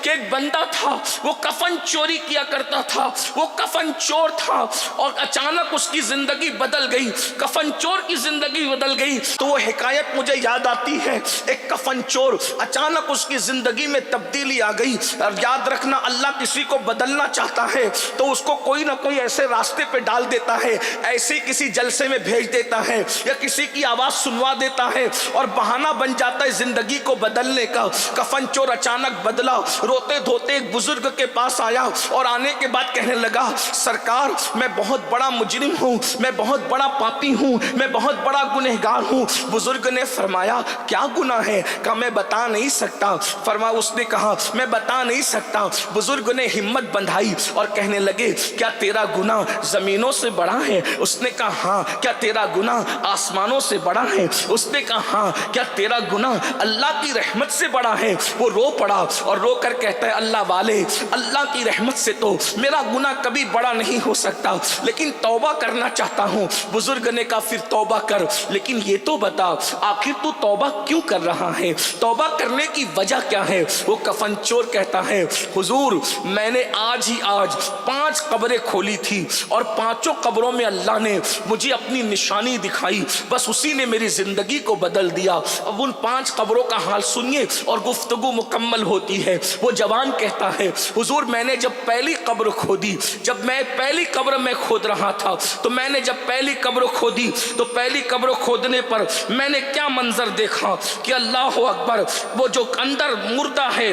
کہ ایک بندہ تھا وہ کفن چوری کیا کرتا تھا، وہ کفن چور تھا اور اچانک اس کی زندگی بدل گئی، کفن چور کی زندگی بدل گئی۔ تو وہ حکایت مجھے یاد آتی ہے، ایک کفن چور اچانک اس کی زندگی میں تبدیلی آ گئی۔ اور یاد رکھنا اللہ کسی کو بدلنا چاہتا ہے تو اس کو کوئی نہ کوئی ایسے راستے پہ ڈال دیتا ہے، ایسے کسی جلسے میں بھیج دیتا ہے یا کسی کی آواز سنوا دیتا ہے اور بہانہ بن جاتا ہے زندگی کو بدلنے کا۔ کفن چور اچانک بدلا، روتے دھوتے ایک بزرگ کے پاس آیا اور آنے کے بعد کہنے لگا سرکار میں بہت بڑا مجرم ہوں، میں بہت بڑا پاپی ہوں، میں بہت بڑا گنہگار ہوں۔ بزرگ نے فرمایا کیا گناہ ہے؟ کہا میں بتا نہیں سکتا۔ اس نے کہا میں بتا نہیں سکتا۔ بزرگ نے ہمت بندھائی اور کہنے لگے کیا تیرا گناہ زمینوں سے بڑا ہے؟ اس نے کہا ہاں۔ کیا تیرا گناہ آسمانوں سے بڑا ہے؟ اس نے کہا ہاں۔ کیا تیرا گناہ اللہ کی رحمت سے بڑا ہے؟ وہ رو پڑا اور رو کر کہتا ہے اللہ والے، اللہ کی رحمت سے تو میرا گناہ کبھی بڑا نہیں ہو سکتا، لیکن توبہ کرنا چاہتا ہوں۔ بزرگ نے کہا پھر توبہ کر، لیکن یہ تو بتا آخر تو توبہ کیوں کر رہا ہے؟ توبہ کرنے کی وجہ کیا ہے؟ وہ کفن چور کہتا ہے حضور میں نے آج ہی 5 قبریں کھولی تھی اور 5 قبروں میں اللہ نے مجھے اپنی نشانی دکھائی، بس اسی نے میری زندگی کو بدل دیا۔ اب ان 5 قبروں کا حال سنیے اور گفتگو مکمل ہوتی ہے۔ وہ جوان کہتا ہے حضور میں نے جب پہلی قبر کھودی، جب میں پہلی قبر میں کھود رہا تھا تو میں نے جب پہلی قبر کھودی تو پہلی قبر کھودنے پر میں نے کیا منظر دیکھا کہ اللہ اکبر، وہ جو اندر مردہ ہے،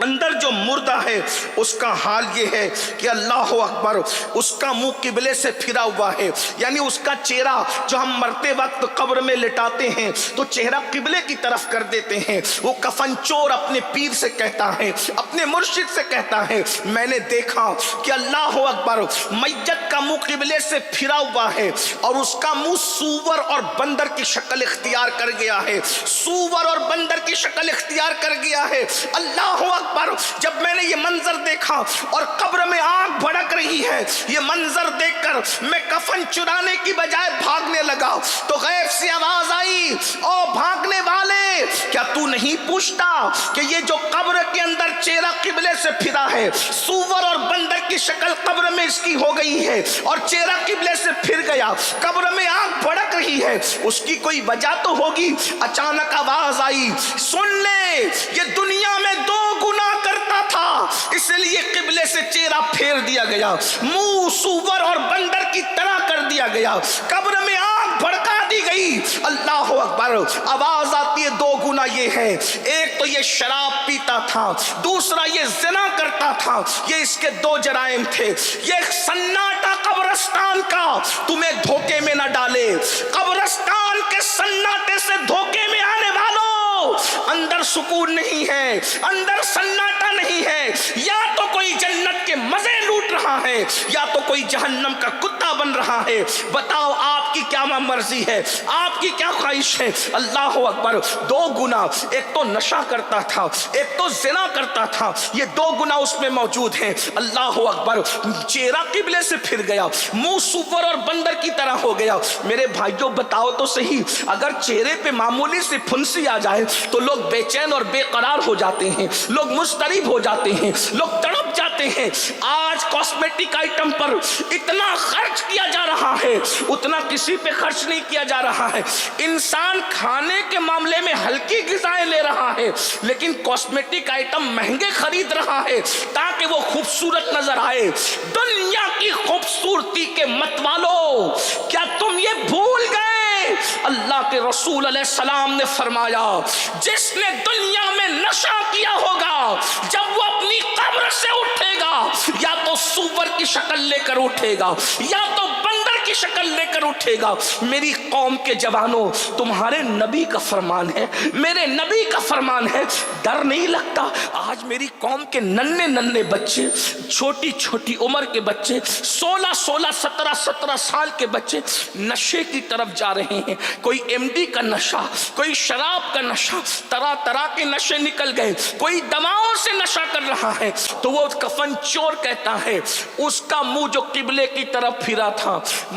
اندر جو مردہ ہے اس کا حال یہ ہے کہ اللہ اکبر اس کا منہ قبلے سے پھرا ہوا ہے، یعنی اس کا چہرہ جو ہم مرتے وقت قبر میں لٹاتے ہیں تو چہرہ قبلے کی طرف کر دیتے ہیں۔ وہ کفن چور اپنے پیر سے کہتا ہے، اپنے مرشد سے کہتا ہے میں نے دیکھا کہ اللہ اکبر میت کا منہ قبلے سے پھرا ہوا ہے اور اس کا منہ سور اور بندر کی شکل اختیار کر گیا ہے، سور اور بندر کی شکل اختیار کر گیا ہے۔ اللہ اکبر جب میں نے یہ منظر دیکھا اور قبر میں آگ بھڑک رہی ہے، یہ منظر دیکھ کر میں کفن چرانے کی بجائے بھاگنے لگا تو غیب سے آواز آئی او بھاگنے والے کیا تو نہیں پوچھتا کہ یہ جو قبر کے اندر چہرہ قبلے سے پھرا ہے، سور اور بندر کی شکل قبر میں اس کی ہو گئی ہے اور چہرہ قبلے سے پھر گیا، قبر میں آگ بھڑک رہی ہے، اس کی کوئی وجہ تو ہوگی۔ اچانک آواز آئی سن لے یہ دنیا میں 2 گناہ کرتا تھا اس لیے قبلے سے چہرہ پھیر دیا گیا، منہ سور اور بندر کی طرح کر دیا گیا، قبر میں آگ بھڑکا دی گئی۔ اللہ اکبر آواز آتی ہے 2 گناہ یہ ہے، ایک تو یہ شراب پیتا تھا، دوسرا یہ زنا کرتا تھا، یہ اس کے 2 جرائم تھے۔ یہ سناٹا قبرستان کا تمہیں دھوکے میں نہ ڈالے، قبرستان کے سناٹے سے دھوکے میں آنے والوں اندر سکون نہیں ہے، اندر سناٹا نہیں ہے، یا تو کوئی جنت کے مزے لوٹ رہا ہے یا تو کوئی جہنم کا کتا بن رہا ہے۔ بتاؤ آپ کی کیا مرضی ہے، آپ کی کیا خواہش ہے؟ اللہ اکبر 2 گناہ، ایک تو نشہ کرتا تھا، ایک تو زنا کرتا تھا، یہ 2 گناہ اس میں موجود ہیں۔ اللہ اکبر چہرہ قبلے سے پھر گیا، منہ سور اور بندر کی طرح ہو گیا۔ میرے بھائیوں بتاؤ تو صحیح، اگر چہرے پہ معمولی سی پھنسی آ جائے تو لوگ بے چین اور بے قرار ہو جاتے ہیں، لوگ مضطرب ہو جاتے ہیں، لوگ تڑپ جاتے ہیں۔ آج کاسمیٹک آئٹم پر اتنا خرچ کیا جا رہا ہے اتنا کسی پہ خرچ نہیں کیا جا رہا ہے۔ انسان کھانے کے معاملے میں ہلکی غذائیں لے رہا ہے لیکن کاسمیٹک آئٹم مہنگے خرید رہا ہے تاکہ وہ خوبصورت نظر آئے۔ دنیا کی خوبصورتی کے مت والو کیا تم یہ بھول گئے اللہ کے رسول علیہ السلام نے فرمایا جس نے دنیا میں نشہ کیا ہوگا جب وہ اپنی قبر سے اٹھے گا یا تو سور کی شکل لے کر اٹھے گا یا تو بندر کی شکل لے کر اٹھے گا۔ میری قوم کے جوانوں تمہارے نبی کا فرمان ہے، میرے نبی کا فرمان ہے، ڈر نہیں لگتا؟ آج میری قوم کے ننھے ننھے بچے، چھوٹی چھوٹی عمر کے بچے، 16 17 سال کے بچے نشے کی طرف جا رہے ہیں۔ کوئی ایم ڈی کا نشہ، کوئی شراب کا نشہ، طرح طرح کے نشے نکل گئے، کوئی دواؤں سے نشہ کر رہا ہے۔ تو وہ کفن چور کہتا ہے اس کا منہ جو قبلے کی طرف پھرا تھا،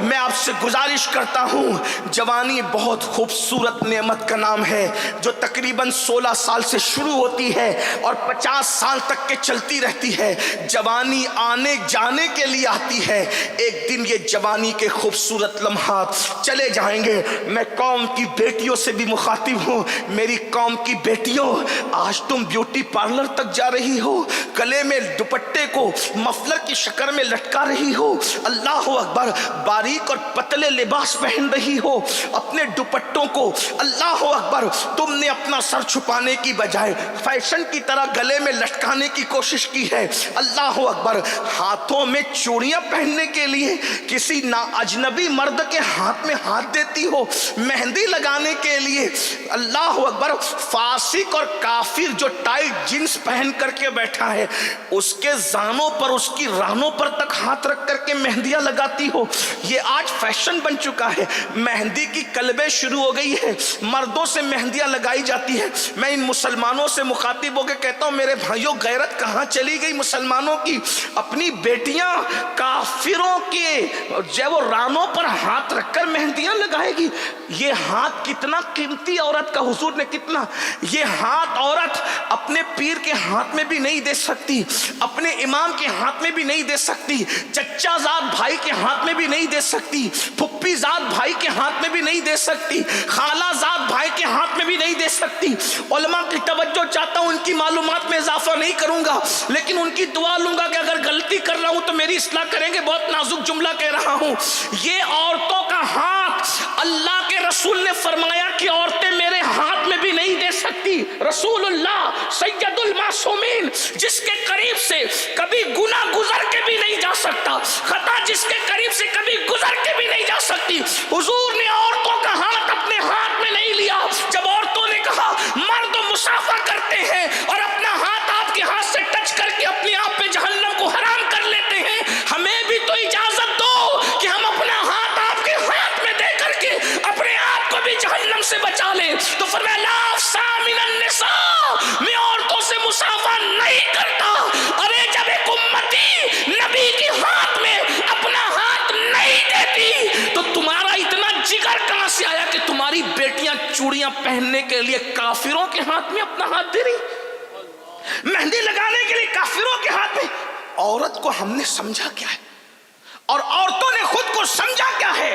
میں آپ سے گزارش کرتا ہوں، جوانی بہت خوبصورت نعمت کا نام ہے جو تقریباً 16 سال سے شروع ہوتی ہے اور 50 سال تک کے چلتی رہتی ہے۔ جوانی آنے جانے کے لیے آتی ہے، ایک دن یہ جوانی کے خوبصورت لمحات چلے جائیں گے۔ میں قوم کی بیٹیوں سے بھی مخاطب ہوں، میری قوم کی بیٹیوں، آج تم بیوٹی پارلر تک جا رہی ہو، گلے میں دوپٹے کو مفلر کی شکل میں لٹکا رہی ہو، اللہ اکبر، باریک اور پتلے لباس پہن رہی ہو، اپنے دوپٹوں کو اللہ اکبر تم نے اپنا سر چھپانے کی بجائے فیشن کی طرح گلے میں لٹکانے کی کوشش کی ہے، اللہ اکبر، ہاتھوں میں چوڑیاں پہننے کے لیے کسی نا اجنبی مرد کے ہاتھ میں ہاتھ دیتی ہو، مہندی لگانے کے لیے اللہ اکبر فاسق اور کافر جو ٹائٹ جینس پہن کر کے بیٹھا ہے اس کے زانوں پر، اس کی رانوں پر تک ہاتھ رکھ کر کے مہندیاں لگاتی ہو۔ یہ آج فیشن بن چکا ہے، مہندی کی کلبیں شروع ہو گئی ہے، مردوں سے مہندیاں لگائی جاتی ہے۔ میں ان مسلمانوں سے مخاطب ہو کے کہتا ہوں میرے بھائیوں، غیرت کہاں چلی گئی مسلمانوں کی؟ اپنی بیٹیاں کافروں کے جو وہ رانوں پر ہاتھ رکھ کر مہندیاں لگائے گی، یہ ہاتھ کتنا قیمتی عورت کا، حضور نے کتنا، یہ ہاتھ عورت اپنے پیر کے ہاتھ میں بھی نہیں دے سکتی، اپنے امام کے ہاتھ میں بھی نہیں دے سکتی، چچا زاد بھائی کے ہاتھ میں بھی نہیں دے سکتی، پھپھی زاد بھائی کے ہاتھ میں بھی نہیں دے سکتی، خالہ زاد بھائی کے ہاتھ میں بھی نہیں دے سکتی۔ علماء کی توجہ چاہتا ہوں، ان کی معلومات میں اضافہ نہیں کروں گا لیکن ان کی دعا لوں گا کہ اگر غلطی کر رہا ہوں تو میری اصلاح کریں گے۔ بہت نازک جملہ کہہ رہا ہوں، یہ عورتوں کا ہاتھ اللہ کے رسول نے فرمایا کہ عورتیں میرے ہاتھ میں بھی نہیں دے سکتی۔ رسول اللہ سید المعصومین جس کے قریب سے کبھی گناہ گزر کے بھی نہیں جا سکتا، خطا جس کے قریب سے کبھی گزر کے بھی نہیں جا سکتی، حضور نے عورتوں کا ہاتھ اپنے ہاتھ میں نہیں لیا۔ جب عورتوں نے کہا مرد مصافحہ کرتے ہیں اور اپنا ہاتھ آپ کے ہاتھ سے ٹچ کر کے اپنے آپ پہ جہنم کو حرام کر لیتے ہیں، ہمیں بھی تو اجازت دو کہ ہم اپنا ہاتھ آپ کے ہاتھ میں دے کر کے اپنے آپ کو بھی جہنم سے بچا لیں۔ تو فرمایا لا افصح من النساء، میں عورتوں سے مصافحہ نہیں کرتا۔ ارے جب ایک امتی نبی کے ہاتھ میں اپنا ہاتھ نہیں دیتی تو تمہارا اتنا جگر کہاں سے آیا کہ تمہاری بیٹیاں چوڑیاں پہننے کے لیے کافروں کے ہاتھ میں اپنا ہاتھ دے رہی، مہندی لگانے کے لیے کافروں کے ہاتھ میں؟ عورت کو ہم نے سمجھا کیا ہے اور عورتوں نے خود کو سمجھا کیا ہے؟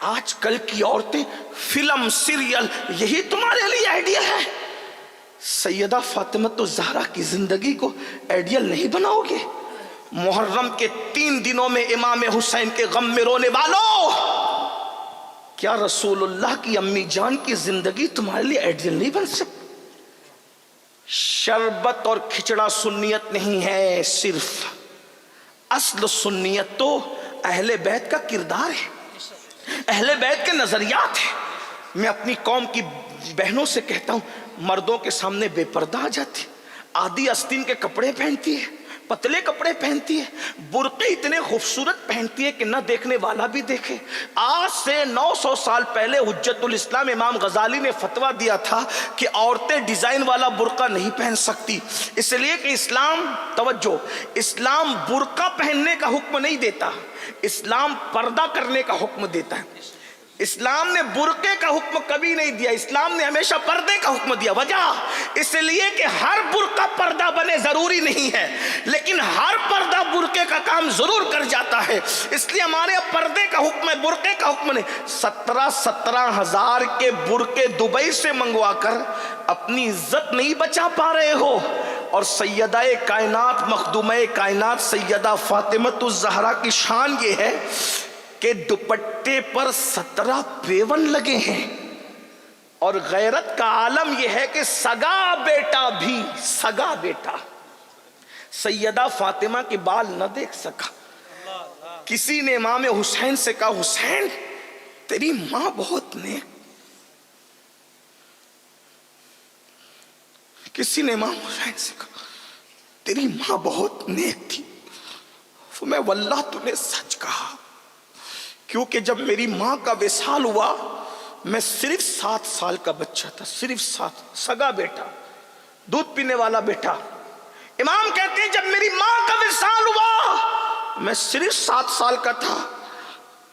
آج کل کی عورتیں فلم سیریل یہی تمہارے لیے آئیڈیل ہے؟ سیدہ فاطمہ الزہرا کی زندگی کو آئیڈیل نہیں بناؤ گے؟ محرم کے 3 دنوں میں امام حسین کے غم میں رونے والوں، کیا رسول اللہ کی امی جان کی زندگی تمہارے لیے آئیڈیل نہیں بن سکتی؟ شربت اور کھچڑا سنیت نہیں ہے، صرف اصل سنیت تو اہل بیت کا کردار ہے، اہل بیت کے نظریات ہیں۔ میں اپنی قوم کی بہنوں سے کہتا ہوں، مردوں کے سامنے بے پردہ آ جاتی، آدھی آستین کے کپڑے پہنتی ہے، پتلے کپڑے پہنتی ہے، برقعے اتنے خوبصورت پہنتی ہے کہ نہ دیکھنے والا بھی دیکھے۔ آج سے 900 سال پہلے حجت الاسلام امام غزالی نے فتویٰ دیا تھا کہ عورتیں ڈیزائن والا برقع نہیں پہن سکتی، اس لیے کہ اسلام، توجہ، اسلام برقع پہننے کا حکم نہیں دیتا، اسلام پردہ کرنے کا حکم دیتا ہے۔ اسلام نے برقعے کا حکم کبھی نہیں دیا، اسلام نے ہمیشہ پردے کا حکم دیا۔ وجہ اس لیے کہ ہر برقع پردہ بنے ضروری نہیں ہے، لیکن ہر پردہ برقعے کا کام ضرور کر جاتا ہے، اس لیے ہمارے اب پردے کا حکم ہے، برقعے کا حکم نہیں۔ 17 ہزار کے برقعے دبئی سے منگوا کر اپنی عزت نہیں بچا پا رہے ہو، اور سیدہ کائنات مخدومہ کائنات سیدہ فاطمہ الزہرا کی شان یہ ہے کہ دوپٹے پر 17 پیون لگے ہیں، اور غیرت کا عالم یہ ہے کہ سگا بیٹا بھی، سگا بیٹا سیدہ فاطمہ کے بال نہ دیکھ سکا۔ کسی نے امام حسین سے کہا حسین تیری ماں بہت نیک، کسی نے امام حسین سے کہا تیری ماں بہت نیک تھی، میں واللہ تو نے سچ کہا، کیونکہ جب میری ماں کا وصال ہوا میں صرف 7 سال کا بچہ تھا، صرف 7، سگا بیٹا، دودھ پینے والا بیٹا۔ امام کہتے ہیں جب میری ماں کا وصال ہوا میں صرف 7 سال کا تھا،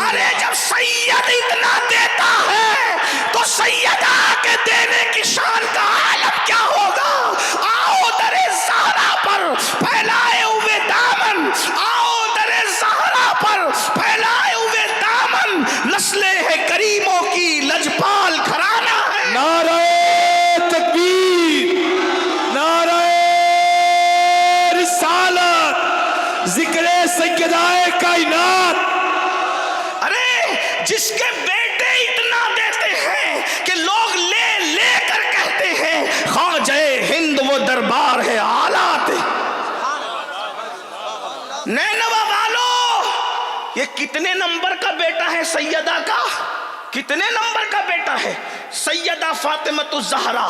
ارے جب سید اتنا دیتا ہے تو سیدہ کے دینے کی شان کا عالم کیا ہوگا. آؤ در زہرا پر پھیلائے ہوئے دامن, آؤ در زہرا پر پھیلائے ہوئے دامن, نسل ہے کریموں کی لجپال گھرانہ ہے. نعرہ تکبیر, نعرہ رسالت, ذکر سیدائے کائنات. ارے جس کے بیٹے اتنا دیتے ہیں کہ لوگ لے لے کر کہتے ہیں خواجہ ہند وہ دربار ہے آلات. نینوا والو, یہ کتنے نمبر کا بیٹا ہے سیدہ کا, کتنے نمبر کا بیٹا ہے. سیدہ فاطمۃ الزہرا,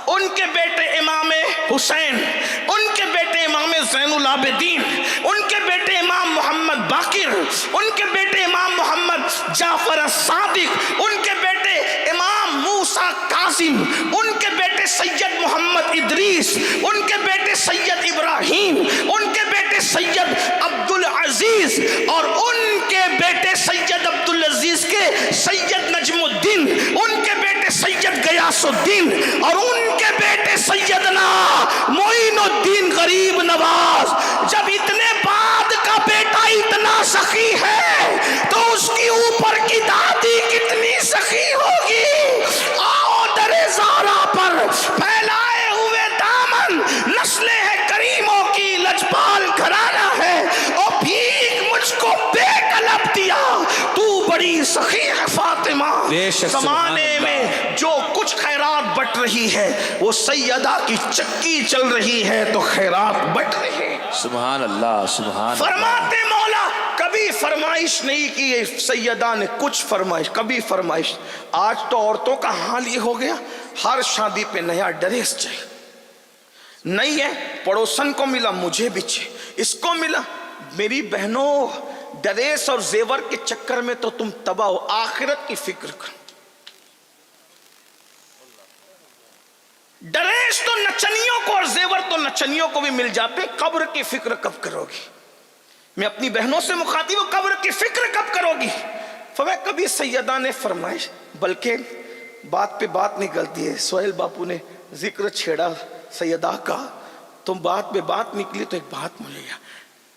ان کے بیٹے امام حسین, ان کے بیٹے امام زین العابدین, ان کے بیٹے امام محمد باقر, ان کے بیٹے امام محمد جعفر الصادق, ان کے بیٹے امام موسیٰ کاظم, ان کے بیٹے سید محمد ادریس, ان کے بیٹے سید ابراہیم, ان کے بیٹے سید عبدالعزیز, اور ان کے بیٹے سید عبدالعزیز کے سید نجم الدین, ان کے بیٹے سید غیاث الدین, اور ان کے بیٹے سیدنا معین الدین غریب نواز. جب اتنے بعد کا بیٹا اتنا سخی ہے تو اس کی اوپر کی دادی کتنی سخی ہوگی. آؤ در زہرا پر پھیلائے ہوئے دامن, نسلیں ہیں کریموں کی لجپال گھرانہ ہے. اور بھیک مجھ کو بے طلب دیا, تو بڑی سخی ہے فاطمہ. زمانے میں جو کچھ خیرات بٹ رہی ہے وہ سیدہ کی چکی چل رہی ہے تو خیرات بٹ رہے ہیں. سبحان اللہ, سبحان. فرماتے مولا کبھی فرمائش نہیں کی سیدہ نے, کچھ فرمائش, کبھی فرمائش. آج تو عورتوں کا حال یہ ہو گیا, ہر شادی پہ نیا ڈریس چاہیے. نہیں ہے, پڑوسن کو ملا مجھے بھی چاہیے, اس کو ملا. میری بہنوں, ڈریس اور زیور کے چکر میں تو تم تباہ ہو. آخرت کی فکر کرو. ڈریس تو نچنیوں کو اور زیور تو نچنیوں کو بھی مل جاتے, قبر کی فکر کب کرو گی. میں اپنی بہنوں سے مخاطب ہوں, قبر کی فکر کب کرو گی. فرمایا کبھی سیدہ نے فرمائش, بلکہ بات پہ بات نکلتی ہے. سہیل باپو نے ذکر چھیڑا سیدہ کا, تم بات پہ بات نکلی تو ایک بات مجھے یاد,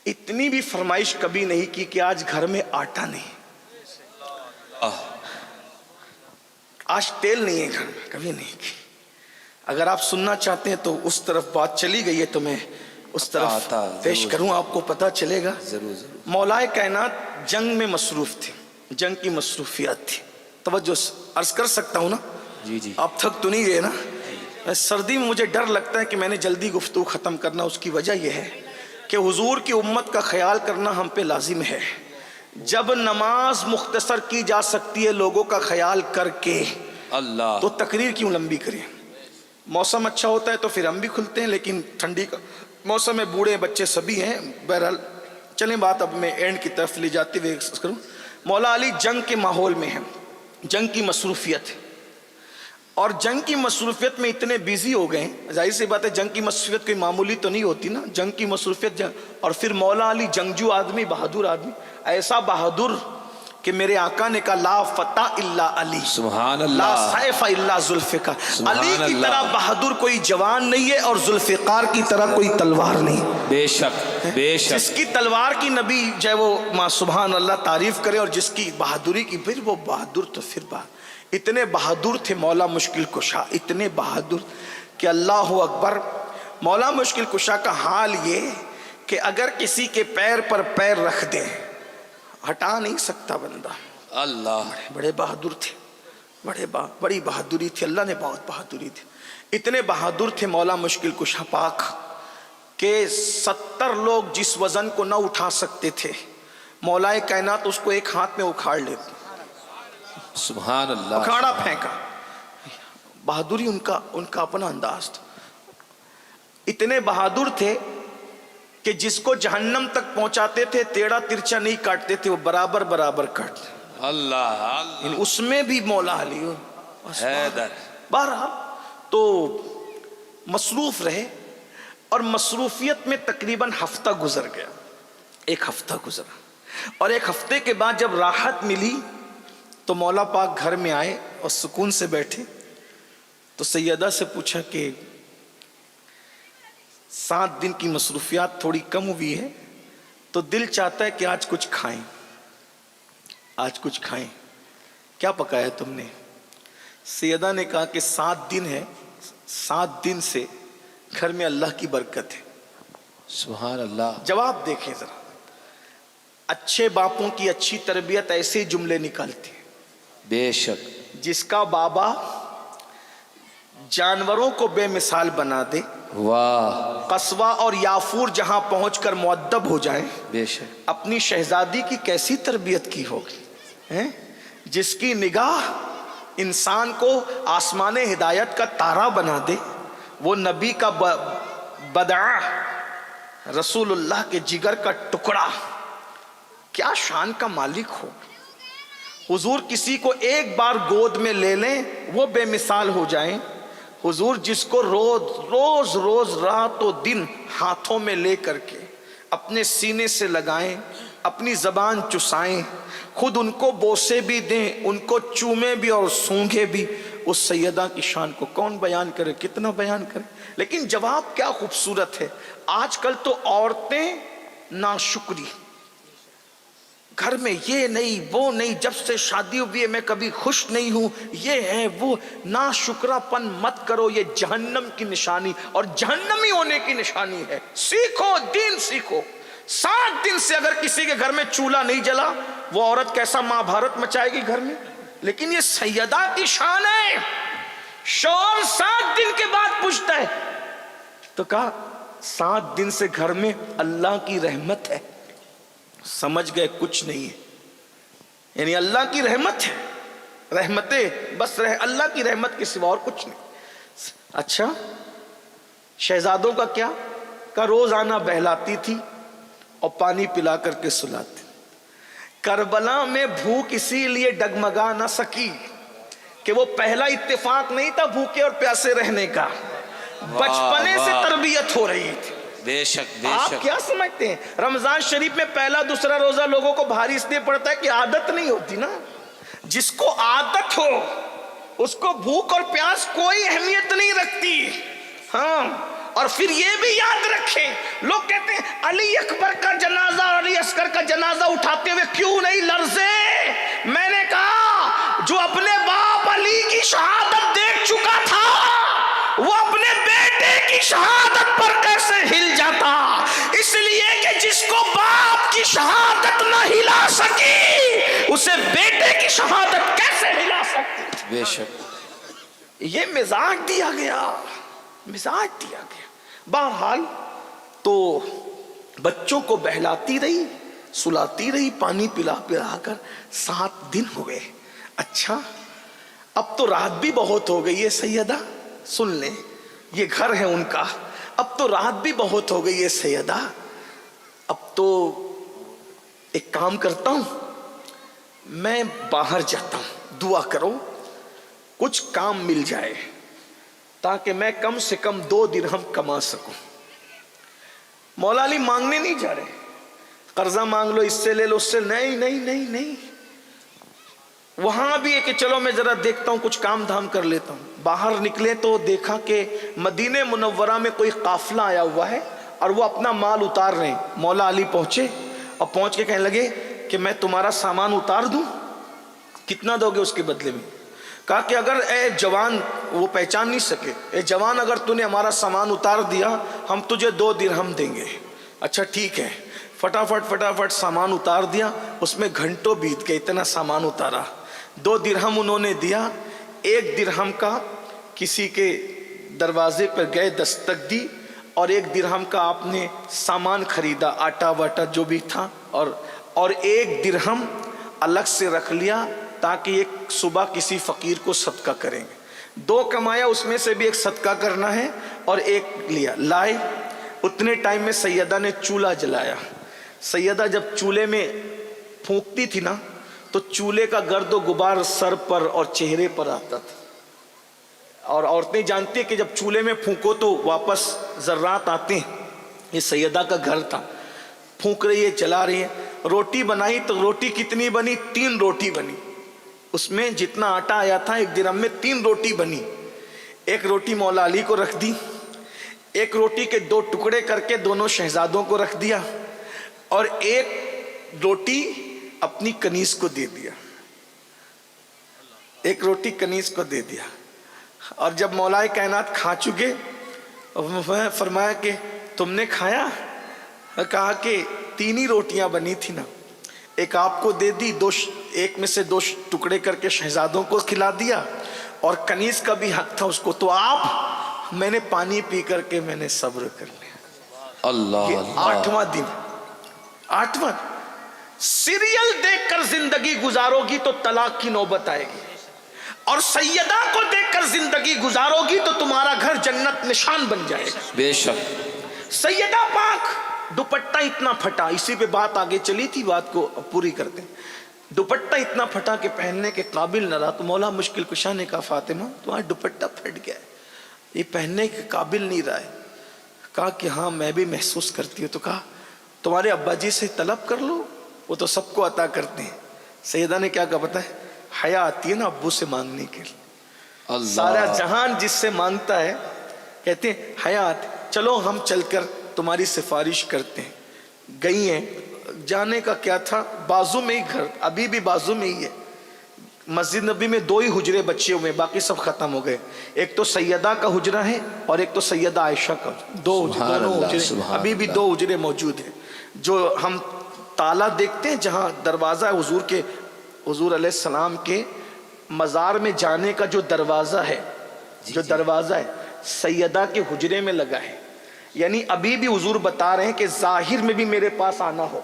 اتنی بھی فرمائش کبھی نہیں کی کہ آج گھر میں آٹا نہیں, آج تیل نہیں ہے گھر میں, کبھی نہیں کی. اگر آپ سننا چاہتے ہیں تو اس طرف بات چلی گئی ہے تو میں اس طرف پیش کروں, آپ کو پتہ چلے گا. ضرور ضرور. مولائے کائنات جنگ میں مصروف تھے, جنگ کی مصروفیات تھی. توجہ عرض کر سکتا ہوں نا؟ جی جی. آپ تھک تو نہیں گئے نا؟ سردی میں مجھے ڈر لگتا ہے کہ میں نے جلدی گفتگو ختم کرنا. اس کی وجہ یہ ہے کہ حضور کی امت کا خیال کرنا ہم پہ لازم ہے. جب نماز مختصر کی جا سکتی ہے لوگوں کا خیال کر کے, اللہ, تو تقریر کیوں لمبی کریں. موسم اچھا ہوتا ہے تو پھر ہم بھی کھلتے ہیں, لیکن ٹھنڈی کا موسم ہے, بوڑھے بچے سبھی ہیں. بہرحال چلیں بات اب میں اینڈ کی طرف لے جاتے ہوئے کروں. مولا علی جنگ کے ماحول میں ہیں, جنگ کی مصروفیت ہے, اور جنگ کی مصروفیت میں اتنے بیزی ہو گئے. ظاہر سی بات ہے جنگ کی مصروفیت کوئی معمولی تو نہیں ہوتی نا, جنگ کی مصروفیت اور پھر مولا علی جنگجو آدمی, بہادر آدمی, ایسا بہادر کہ میرے آقا نے کہا لا فتح الا علی, سبحان لا اللہ, سیف الا ذوالفقار. علی کی اللہ. طرح بہادر کوئی جوان نہیں ہے اور ذوالفقار کی طرح کوئی تلوار نہیں. بے شک بے شک. جس کی تلوار کی نبی جائے وہ سبحان اللہ تعریف کرے, اور جس کی بہادری کی پھر وہ بہادر تو پھر اتنے بہادر تھے مولا مشکل کشا, اتنے بہادر کہ اللہ اکبر. مولا مشکل کشا کا حال یہ کہ اگر کسی کے پیر پر پیر رکھ دے ہٹا نہیں سکتا بندہ. اللہ, بڑے بہادر تھے, بڑی بہادری تھی, اللہ نے بہت بہادری تھی. اتنے بہادر تھے مولا مشکل کشا پاک کہ 70 لوگ جس وزن کو نہ اٹھا سکتے تھے مولا کائنات اس کو ایک ہاتھ میں اکھاڑ لیتے. سبحان اللہ, اکھاڑا پھینکا. بہادری ان کا اپنا انداز تھا. اتنے بہادر تھے کہ جس کو جہنم تک پہنچاتے تھے ٹیڑھا ترچھا نہیں کاٹتے تھے, وہ برابر برابر کاٹتے. اللہ, اللہ, اس میں بھی مولا علی حیدر. بہرحال تو مصروف رہے, اور مصروفیت میں تقریباً ہفتہ گزر گیا, ایک ہفتہ گزرا. اور ایک ہفتے کے بعد جب راحت ملی تو مولا پاک گھر میں آئے اور سکون سے بیٹھے تو سیدہ سے پوچھا کہ 7 دن کی مصروفیات تھوڑی کم ہوئی ہے تو دل چاہتا ہے کہ آج کچھ کھائیں، آج کچھ کھائیں، کیا پکایا تم نے؟ سیدہ نے کہا کہ 7 دن ہے، 7 دن سے گھر میں اللہ کی برکت ہے۔ سبحان اللہ۔ جواب دیکھیں ذرا، اچھے باپوں کی اچھی تربیت ایسے جملے نکالتی ہے۔ بے شک۔ جس کا بابا جانوروں کو بے مثال بنا دے، واہ، قصوہ اور یافور جہاں پہنچ کر مؤدب ہو جائیں، بے شک۔ اپنی شہزادی کی کیسی تربیت کی ہوگی ہیں؟ جس کی نگاہ انسان کو آسمان ہدایت کا تارا بنا دے، وہ نبی کا بدعہ، رسول اللہ کے جگر کا ٹکڑا، کیا شان کا مالک ہو۔ حضور کسی کو ایک بار گود میں لے لیں وہ بے مثال ہو جائیں۔ حضور جس کو روز روز رات و دن ہاتھوں میں لے کر کے اپنے سینے سے لگائیں، اپنی زبان چسائیں، خود ان کو بوسے بھی دیں، ان کو چومے بھی اور سونگھے بھی، اس سیدہ کی شان کو کون بیان کرے، کتنا بیان کرے۔ لیکن جواب کیا خوبصورت ہے۔ آج کل تو عورتیں ناشکری، گھر میں یہ نہیں وہ نہیں، جب سے شادی ہوئی ہے میں کبھی خوش نہیں ہوں، یہ ہے وہ۔ ناشکرا پن مت کرو، یہ جہنم کی نشانی اور جہنمی ہونے کی نشانی ہے۔ سیکھو، دین سیکھو۔ 7 دن سے اگر کسی کے گھر میں چولہا نہیں جلا، وہ عورت کیسا ماں بھارت مچائے گی گھر میں۔ لیکن یہ سیدہ کی شان ہے، شوہر 7 دن کے بعد پوچھتا ہے تو کہا 7 دن سے گھر میں اللہ کی رحمت ہے۔ سمجھ گئے کچھ نہیں ہے، یعنی اللہ کی رحمت ہے، رحمتیں بس اللہ کی رحمت کے سوا اور کچھ نہیں۔ اچھا شہزادوں کا کیا؟ کا روزانہ بہلاتی تھی اور پانی پلا کر کے سلاتی۔ کربلا میں بھوک اسی لیے ڈگمگا نہ سکی کہ وہ پہلا اتفاق نہیں تھا بھوکے اور پیاسے رہنے کا، بچپنے سے تربیت ہو رہی تھی۔ بے شک، بے آپ شک۔ کیا سمجھتے ہیں رمضان شریف میں پہلا دوسرا روزہ لوگوں کو بھاری اس لیے پڑتا ہے کہ عادت نہیں ہوتی نا۔ جس کو عادت ہو اس کو بھوک اور پیاس کوئی اہمیت نہیں رکھتی۔ ہاں، اور پھر یہ بھی یاد رکھیں، لوگ کہتے ہیں علی اکبر کا جنازہ اور علی اصغر کا جنازہ اٹھاتے ہوئے کیوں نہیں لرزے؟ میں نے کہا جو اپنے باپ علی کی شہادت دیکھ چکا تھا وہ اپنے بیٹے کی شہادت پر کیسے ہل جاتا؟ اس لیے کہ جس کو باپ کی شہادت نہ ہلا سکی اسے بیٹے کی شہادت کیسے ہلا سکتی؟ بے شک۔ یہ مزاج دیا گیا، مزاج دیا گیا۔ بہرحال تو بچوں کو بہلاتی رہی، سلاتی رہی، پانی پلا پلا کر 7 دن ہوئے۔ اچھا اب تو رات بھی بہت ہو گئی ہے سیدہ، سن لیں یہ گھر ہے ان کا، اب تو رات بھی بہت ہو گئی ہے سیدہ، اب تو ایک کام کرتا ہوں، میں باہر جاتا ہوں، دعا کرو کچھ کام مل جائے تاکہ میں کم سے کم 2 درہم کما سکوں۔ مولا علی مانگنے نہیں جا رہے، قرضہ مانگ لو، اس سے لے لو، اس سے نہیں نہیں نہیں نہیں۔ وہاں بھی ہے کہ چلو میں ذرا دیکھتا ہوں کچھ کام دھام کر لیتا ہوں۔ باہر نکلے تو دیکھا کہ مدینہ منورہ میں کوئی قافلہ آیا ہوا ہے اور وہ اپنا مال اتار رہے ہیں۔ مولا علی پہنچے اور پہنچ کے کہنے لگے کہ میں تمہارا سامان اتار دوں، کتنا دو گے اس کے بدلے میں؟ کہا کہ اگر اے جوان، وہ پہچان نہیں سکے، اے جوان اگر تو نے ہمارا سامان اتار دیا ہم تجھے 2 درہم دیں گے۔ اچھا ٹھیک ہے، فٹافٹ سامان اتار دیا، اس میں گھنٹوں بیت گئے، اتنا سامان اتارا۔ 2 درہم انہوں نے دیا، 1 درہم کا کسی کے دروازے پر گئے، دستک دی، اور 1 درہم کا آپ نے سامان خریدا، آٹا واٹا جو بھی تھا، اور 1 درہم الگ سے رکھ لیا تاکہ ایک صبح کسی فقیر کو صدقہ کریں گے۔ 2 کمایا، اس میں سے بھی 1 صدقہ کرنا ہے، اور 1 لیا، لائے۔ اتنے ٹائم میں سیدہ نے چولہا جلایا۔ سیدہ جب چولہے میں پھونکتی تھی نا تو چولہے کا گرد و غبار سر پر اور چہرے پر آتا تھا، اور عورتیں جانتی ہیں کہ جب چولہے میں پھونکو تو واپس ذرات آتے ہیں۔ یہ سیدہ کا گھر تھا، پھونک رہی ہے، چلا رہی ہے، روٹی بنائی تو روٹی کتنی بنی؟ 3 روٹی بنی. اس میں جتنا آٹا آیا تھا 1 درہم میں 3 روٹی بنی. ایک روٹی مولا علی کو رکھ دی, ایک روٹی کے 2 ٹکڑے کر کے دونوں شہزادوں کو رکھ دیا, اور ایک روٹی اپنی کنیز کو دے دیا. ایک روٹی کنیز کو دے دیا. اور جب مولا کائنات کھا چکے, فرمایا کہ تم نے کھایا؟ کہا کہ 3 ہی روٹیاں بنی تھی نا, ایک آپ کو دے دی, ایک میں سے 2 ٹکڑے کر کے شہزادوں کو کھلا دیا, اور کنیز کا بھی حق تھا اس کو, تو آپ, میں نے پانی پی کر کے میں نے صبر کر لیا. اللہ یہ 8واں دن, 8واں سیریل دیکھ کر زندگی گزارو گی تو طلاق کی نوبت آئے گی, اور سیدہ کو دیکھ کر زندگی گزارو گی تو تمہارا گھر جنت نشان بن جائے گا. بے شک. سیدہ پاک دوپٹہ اتنا پھٹا, اسی پہ بات آگے چلی تھی, بات کو پوری کرتے ہیں. دوپٹہ اتنا پھٹا کہ پہننے کے قابل نہ رہا, تو مولا مشکل کشا نے کہا فاطمہ تمہارا دوپٹہ پھٹ گیا ہے, یہ پہننے کے قابل نہیں رہا ہے. کہا کہ ہاں میں بھی محسوس کرتی ہوں. تو کہا تمہارے ابا جی سے طلب کر لو, وہ تو سب کو عطا کرتے ہیں. سیدہ نے کیا کہا پتہ ہے, حیا آتی ہے نا ابو سے مانگنے کے لیے. سارا جہان جس سے مانگتا ہے کہتے ہیں حیات چلو ہم چل کر تمہاری سفارش کرتے ہیں. گئی ہیں, جانے کا کیا تھا, بازو میں ہی گھر, ابھی بھی بازو میں ہی ہے. مسجد نبی میں 2 ہی حجرے بچے ہوئے, باقی سب ختم ہو گئے. ایک تو سیدہ کا حجرہ ہے اور ایک تو سیدہ عائشہ کا, 2 حجرے, ابھی بھی 2 حجرے موجود ہیں. جو ہم تالا دیکھتے ہیں جہاں دروازہ حضور کے, حضور علیہ السلام کے مزار میں جانے کا جو دروازہ ہے, جو دروازہ ہے سیدہ کے حجرے میں لگا ہے. یعنی ابھی بھی حضور بتا رہے ہیں کہ ظاہر میں بھی میرے پاس آنا ہو.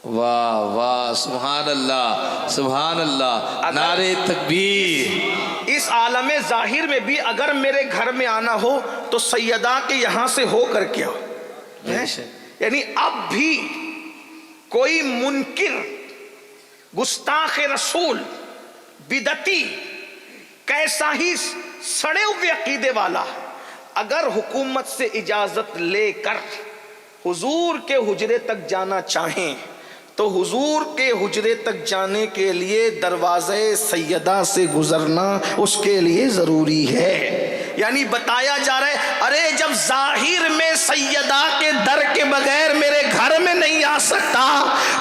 واہ واہ, سبحان اللہ سبحان اللہ, نعرے تکبیر. اس عالم ظاہر میں بھی اگر میرے گھر میں آنا ہو تو سیدہ کے یہاں سے ہو کر کے آؤ. یعنی اب بھی کوئی منکر, گستاخ رسول, بدعتی, کیسا ہی سڑے ہوئے عقیدے والا, اگر حکومت سے اجازت لے کر حضور کے حجرے تک جانا چاہیں تو حضور کے حجرے تک جانے کے لیے دروازے سیدہ سے گزرنا اس کے لیے ضروری ہے. یعنی بتایا جا رہا ہے ارے جب ظاہر میں سیدہ کے در کے بغیر میرے گھر میں نہیں آ سکتا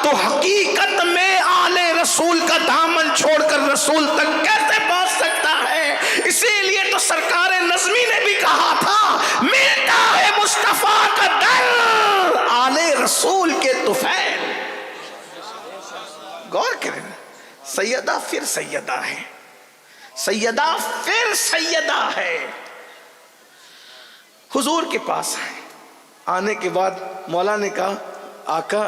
تو حقیقت میں آل رسول کا دامن چھوڑ کر رسول تک کیسے پہنچ سکتا ہے. اسی لیے تو سرکار نظمی نے بھی کہا تھا ملتا ہے مصطفیٰ کا در آل رسول کے طفیل. غور کریں, سیدہ پھر سیدہ ہے, سیدہ پھر سیدہ ہے. حضور کے پاس آنے کے بعد مولا نے کہا آقا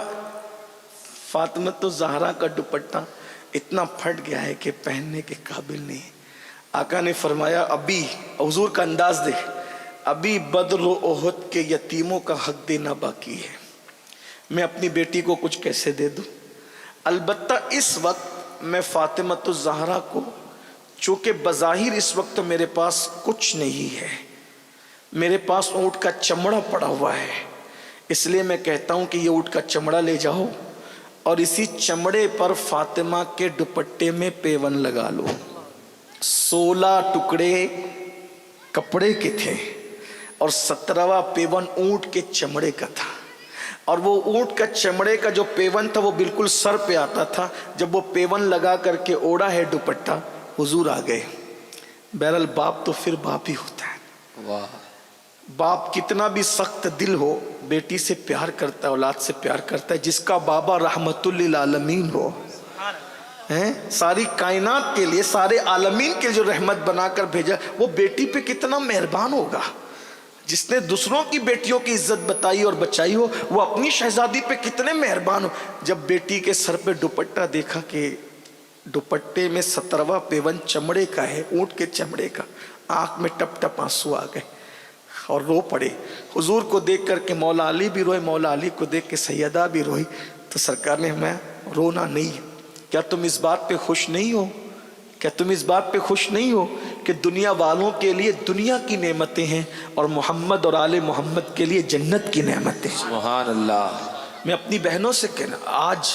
فاطمہ الزہرا کا دوپٹہ اتنا پھٹ گیا ہے کہ پہننے کے قابل نہیں. آقا نے فرمایا ابھی, حضور کا انداز دیکھ, ابھی بدر و احد کے یتیموں کا حق دینا باقی ہے. میں اپنی بیٹی کو کچھ کیسے دے دوں؟ البتہ اس وقت میں فاطمہ الزہرا کو, چونکہ بظاہر اس وقت میرے پاس کچھ نہیں ہے, میرے پاس اونٹ کا چمڑا پڑا ہوا ہے, اس لیے میں کہتا ہوں کہ یہ اونٹ کا چمڑا لے جاؤ اور اسی چمڑے پر فاطمہ کے دوپٹے میں پیون لگا لو. 16 ٹکڑے کپڑے کے تھے اور 17واں پیون اونٹ کے چمڑے کا تھا, اور وہ اونٹ کا چمڑے کا جو پیون تھا وہ بالکل سر پہ آتا تھا. جب وہ پیون لگا کر کے اوڑا ہے دوپٹہ, حضور آ گئے. بہرحال باپ تو پھر باپ ہی ہوتا ہے. واہ, باپ کتنا بھی سخت دل ہو بیٹی سے پیار کرتا ہے, اولاد سے پیار کرتا ہے. جس کا بابا رحمت للعالمین ہو, ساری کائنات کے لیے, سارے عالمین کے جو رحمت بنا کر بھیجا, وہ بیٹی پہ کتنا مہربان ہوگا. جس نے دوسروں کی بیٹیوں کی عزت بتائی اور بچائی ہو, وہ اپنی شہزادی پہ کتنے مہربان ہو. جب بیٹی کے سر پہ دوپٹہ دیکھا کہ دوپٹے میں 17واں پیون چمڑے کا ہے, اونٹ کے چمڑے کا, آنکھ میں ٹپ ٹپ آنسو آ گئے اور رو پڑے. حضور کو دیکھ کر کے مولا علی بھی روئے, مولا علی کو دیکھ کے سیدہ بھی روئی. تو سرکار نے میں رونا نہیں, کیا تم اس بات پہ خوش نہیں ہو, کیا تم اس بات پہ خوش نہیں ہو کہ دنیا والوں کے لیے دنیا کی نعمتیں ہیں اور محمد اور آل محمد کے لیے جنت کی نعمتیں. سبحان اللہ. میں اپنی بہنوں سے کہنا, آج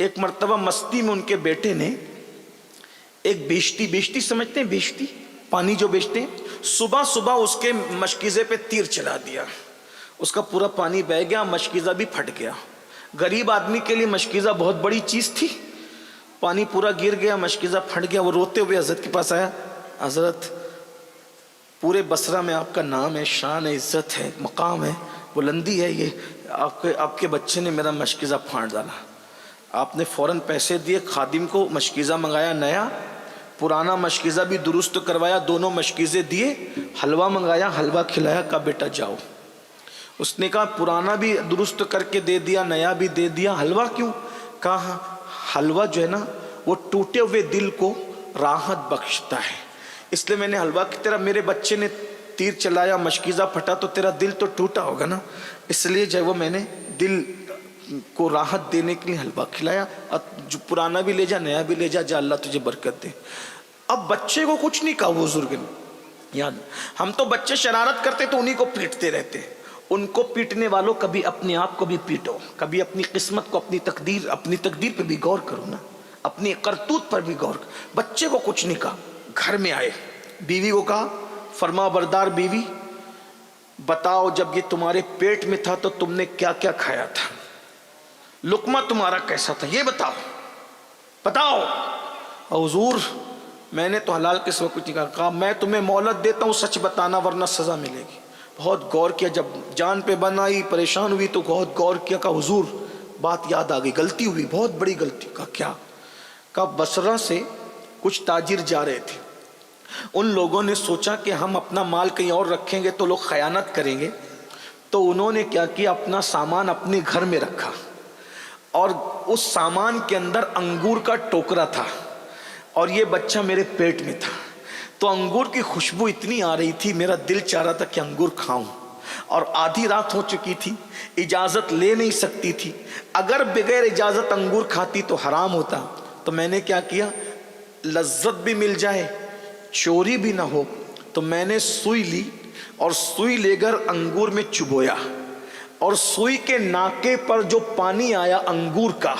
ایک مرتبہ مستی میں ان کے بیٹے نے ایک بیشتی سمجھتے ہیں بیشتی، پانی جو بیچتے ہیں، صبح صبح اس کے مشکیزے پہ تیر چلا دیا، اس کا پورا پانی بہہ گیا، مشکیزہ بھی پھٹ گیا۔ غریب آدمی کے لیے مشکیزہ بہت بڑی چیز تھی، پانی پورا گر گیا، مشکیزہ پھٹ گیا۔ وہ روتے ہوئے حضرت کے پاس آیا، حضرت پورے بصرہ میں آپ کا نام ہے، شان ہے، عزت ہے، مقام ہے، بلندی ہے، یہ آپ کے بچے نے میرا مشکیزہ پھاڑ ڈالا۔ آپ نے فوراً پیسے دیے، خادم کو مشکیزہ منگایا نیا، پرانا مشکیزہ بھی درست کروایا، دونوں مشکیزے دیے، حلوہ منگایا، حلوہ کھلایا، کہا بیٹا جاؤ۔ اس نے کہا پرانا بھی درست کر کے دے دیا، نیا بھی دے دیا، حلوہ کیوں؟ کہا حلوہ جو ہے نا وہ ٹوٹے ہوئے دل کو راحت بخشتا ہے، اس لیے میں نے حلوہ کی طرح، میرے بچے نے تیر چلایا، مشکیزہ پھٹا تو تیرا دل تو ٹوٹا ہوگا نا، اس لیے جو وہ میں نے دل کو راحت دینے کے لیے حلوہ کھلایا، جو پرانا بھی لے جا، نیا بھی لے جا، جا اللہ تجھے برکت دے۔ اب بچے کو کچھ نہیں کہا بزرگ نے، یاد ہم تو بچے شرارت کرتے تو انہی کو پیٹتے رہتے، ان کو پیٹنے والوں کبھی اپنے آپ کو بھی پیٹو، کبھی اپنی قسمت کو، اپنی تقدیر پہ بھی غور کرو نا، اپنی کرتوت پر بھی غور کرو۔ بچے کو کچھ نہیں کہا، گھر میں آئے، بیوی کو کہا فرما بردار بیوی بتاؤ جب یہ تمہارے پیٹ میں تھا تو تم نے کیا کیا کھایا تھا، لقمہ تمہارا کیسا تھا، یہ بتاؤ۔ حضور میں نے تو حلال کے سوا کچھ نہیں کہا۔ میں تمہیں مہلت دیتا ہوں، سچ بتانا ورنہ سزا ملے گی۔ بہت غور کیا، جب جان پہ بن آئی، پریشان ہوئی تو بہت غور کیا، کہا حضور بات یاد آ گئی، غلطی ہوئی، بہت بڑی غلطی۔ کہا کیا؟ کہا بصرہ سے کچھ تاجر جا رہے تھے، ان لوگوں نے سوچا کہ ہم اپنا مال کہیں اور رکھیں گے تو لوگ خیانت کریں گے، تو انہوں نے کیا کیا، اپنا سامان اپنے گھر میں رکھا، اور اس سامان کے اندر انگور کا ٹوکرا تھا، اور یہ بچہ میرے پیٹ میں تھا، تو انگور کی خوشبو اتنی آ رہی تھی، میرا دل چاہ رہا تھا کہ انگور کھاؤں، اور آدھی رات ہو چکی تھی، اجازت لے نہیں سکتی تھی، اگر بغیر اجازت انگور کھاتی تو حرام ہوتا، تو میں نے کیا کیا، لذت بھی مل جائے، چوری بھی نہ ہو، تو میں نے سوئی لی، اور سوئی لے کر انگور میں چبویا، اور سوئی کے ناکے پر جو پانی آیا انگور کا،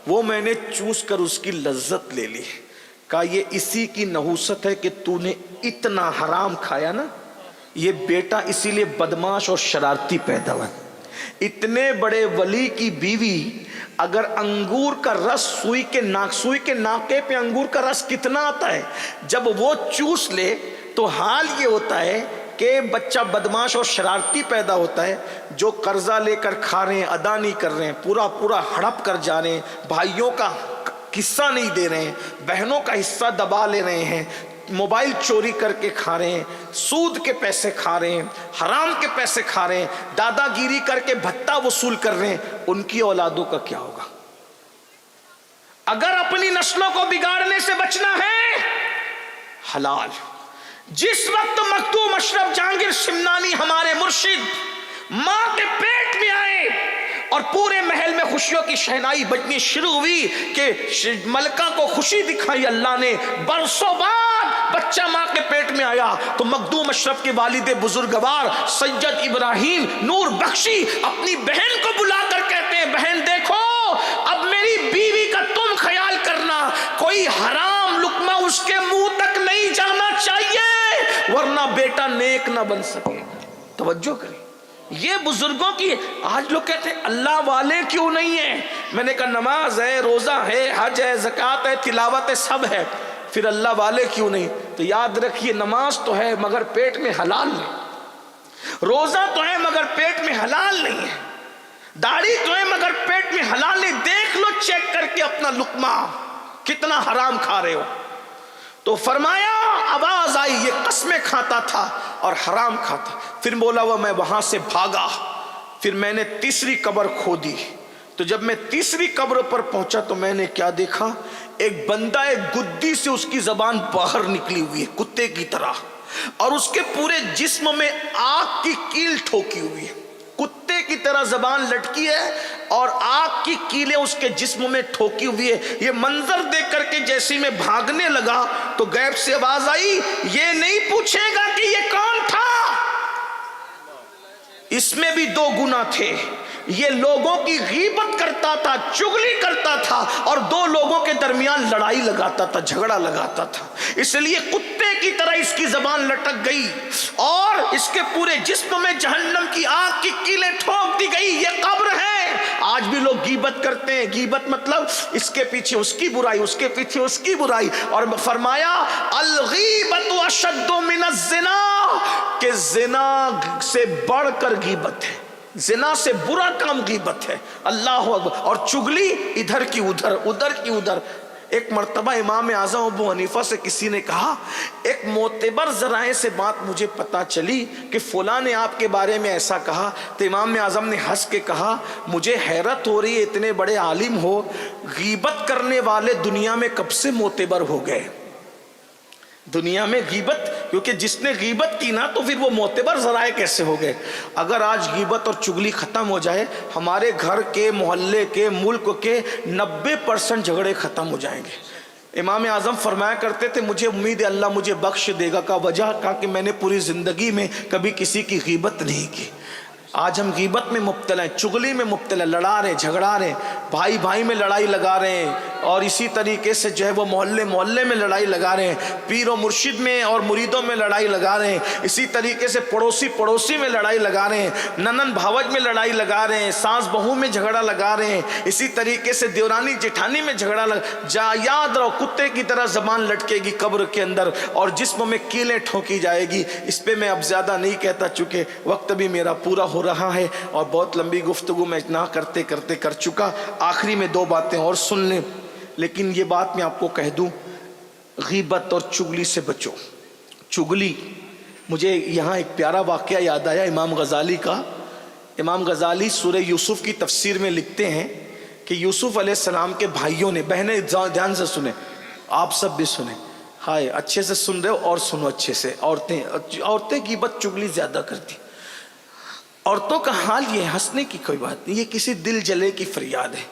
وہ میں نے چوس کر اس کی لذت لے لی۔ کہا یہ اسی کی نحوست ہے کہ تو نے اتنا حرام کھایا نا، یہ بیٹا اسی لیے بدماش اور شرارتی پیدا ہوا۔ اتنے بڑے ولی کی بیوی اگر انگور کا رس سوئی کے ناکے پہ انگور کا رس کتنا آتا ہے، جب وہ چوس لے تو حال یہ ہوتا ہے کہ بچہ بدماش اور شرارتی پیدا ہوتا ہے، جو قرضہ لے کر کھا رہے ہیں، ادا نہیں کر رہے ہیں، پورا ہڑپ کر جا رہے ہیں، بھائیوں کا حصہ نہیں دے رہے ہیں، بہنوں کا حصہ دبا لے رہے ہیں، موبائل چوری کر کے کھا رہے ہیں، سود کے پیسے کھا رہے ہیں، حرام کے پیسے کھا رہے ہیں، دادا گیری کر کے بھتہ وصول کر رہے ہیں، ان کی اولادوں کا کیا ہوگا؟ اگر اپنی نسلوں کو بگاڑنے سے بچنا ہے، حلال۔ جس وقت مخدوم اشرف جہانگیر سمنانی ہمارے مرشد ماں کے پیٹ میں آئے اور پورے محل میں خوشیوں کی شہنائی بجنی شروع ہوئی کہ ملکہ کو خوشی دکھائی اللہ نے، برسوں بعد بچہ ماں کے پیٹ میں آیا تو مخدوم اشرف کے والد بزرگوار سید ابراہیم نور بخشی اپنی بہن کو بلا کر کہتے ہیں بہن دیکھو اب میری بیوی کا تم خیال کرنا، کوئی حرام لقمہ اس کے منہ تک نہیں جانا چاہیے ورنہ بیٹا نیک نہ بن سکے۔ توجہ کریں، یہ بزرگوں کی۔ آج لوگ کہتے ہیں اللہ والے کیوں نہیں ہیں؟ میں نے کہا نماز ہے، روزہ ہے، حج ہے، زکوٰۃ ہے، تلاوت ہے، سب ہے، پھر اللہ والے کیوں نہیں؟ تو یاد رکھیے نماز تو ہے مگر پیٹ میں حلال نہیں، روزہ تو ہے مگر پیٹ میں حلال نہیں ہے، داڑھی تو ہے مگر پیٹ میں حلال نہیں۔ دیکھ لو چیک کر کے اپنا لقمہ کتنا حرام کھا رہے ہو۔ تو فرمایا آواز آئی یہ قسمیں کھاتا تھا اور حرام کھاتا، پھر بولا وہ میں وہاں سے بھاگا، پھر میں نے تیسری قبر کھودی، تو جب میں تیسری قبر پر پہنچا تو میں نے کیا دیکھا، ایک بندہ ایک گدی سے اس کی زبان باہر نکلی ہوئی ہے کتے کی طرح، اور اس کے پورے جسم میں آگ کی کیل ٹھوکی ہوئی ہے، کتے کی طرح زبان لٹکی ہے اور آگ کی کیلیں اس کے جسم میں ٹھوکی ہوئی ہے۔ یہ منظر دیکھ کر کے جیسے میں بھاگنے لگا تو غیب سے آواز آئی یہ نہیں پوچھے گا کہ یہ کون تھا، اس میں بھی 2 گناہ تھے. یہ لوگوں کی غیبت کرتا تھا, چغلی کرتا تھا, اور 2 لوگوں کے درمیان لڑائی لگاتا تھا, جھگڑا لگاتا تھا. اس لیے کتے کی طرح اس کی زبان لٹک گئی اور اس کے پورے جسم میں جہنم کی آگ کی کیلیں ٹھونک دی گئی. یہ قبر ہے. آج بھی لوگ غیبت کرتے ہیں. غیبت مطلب اس کے پیچھے اس کی برائی, اس کے پیچھے اس کی برائی. اور فرمایا الغیبت اشد من الزنا, کہ زنا سے بڑھ کر غیبت ہے. زنا سے برا کام غیبت ہے. اللہ اکبر. اور چغلی ادھر کی ادھر, ادھر کی ادھر. ایک مرتبہ امام اعظم ابو حنیفہ سے کسی نے کہا, ایک معتبر ذرائع سے بات مجھے پتا چلی کہ فلاں نے آپ کے بارے میں ایسا کہا. تو امام اعظم نے ہنس کے کہا, مجھے حیرت ہو رہی ہے, اتنے بڑے عالم ہو, غیبت کرنے والے دنیا میں کب سے معتبر ہو گئے؟ دنیا میں غیبت, کیونکہ جس نے غیبت کی نا تو پھر وہ معتبر ذرائع کیسے ہو گئے؟ اگر آج غیبت اور چغلی ختم ہو جائے, ہمارے گھر کے, محلے کے, ملک کے 90% جھگڑے ختم ہو جائیں گے. امام اعظم فرمایا کرتے تھے, مجھے امید ہے اللہ مجھے بخش دے گا. کا وجہ کہا کہ میں نے پوری زندگی میں کبھی کسی کی غیبت نہیں کی. آج ہم غیبت میں مبتلا ہیں, چغلی میں مبتلا, لڑا رہے, جھگڑا رہے, بھائی بھائی میں لڑائی لگا رہے ہیں, اور اسی طریقے سے جو ہے وہ محلے محلے میں لڑائی لگا رہے ہیں, پیر و مرشد میں اور مریدوں میں لڑائی لگا رہے ہیں, اسی طریقے سے پڑوسی پڑوسی میں لڑائی لگا رہے ہیں, ننن بھاوج میں لڑائی لگا رہے ہیں, ساس بہو میں جھگڑا لگا رہے ہیں, اسی طریقے سے دیورانی جٹھانی میں جھگڑا لگا. یاد رہو, کتے کی طرح زبان لٹکے گی قبر کے اندر اور جسم میں کیلیں ٹھونکی جائے گی. اس پہ میں اب زیادہ نہیں کہتا, چونکہ وقت بھی میرا پورا ہو رہا ہے اور بہت لمبی گفتگو میں نہ کرتے کرتے کر چکا. آخری میں 2 باتیں اور سن لیں, لیکن یہ بات میں آپ کو کہہ دوں, غیبت اور چغلی سے بچو. چغلی, مجھے یہاں ایک پیارا واقعہ یاد آیا امام غزالی کا. امام غزالی سورہ یوسف کی تفسیر میں لکھتے ہیں کہ یوسف علیہ السلام کے بھائیوں نے, بہنیں دھیان سے سنیں, آپ سب بھی سنیں, ہائے اچھے سے سن رہے ہو اور سنو اچھے سے. عورتیں غیبت چغلی زیادہ کرتی. عورتوں کا حال یہ, ہنسنے کی کوئی بات نہیں, یہ کسی دل جلے کی فریاد ہے.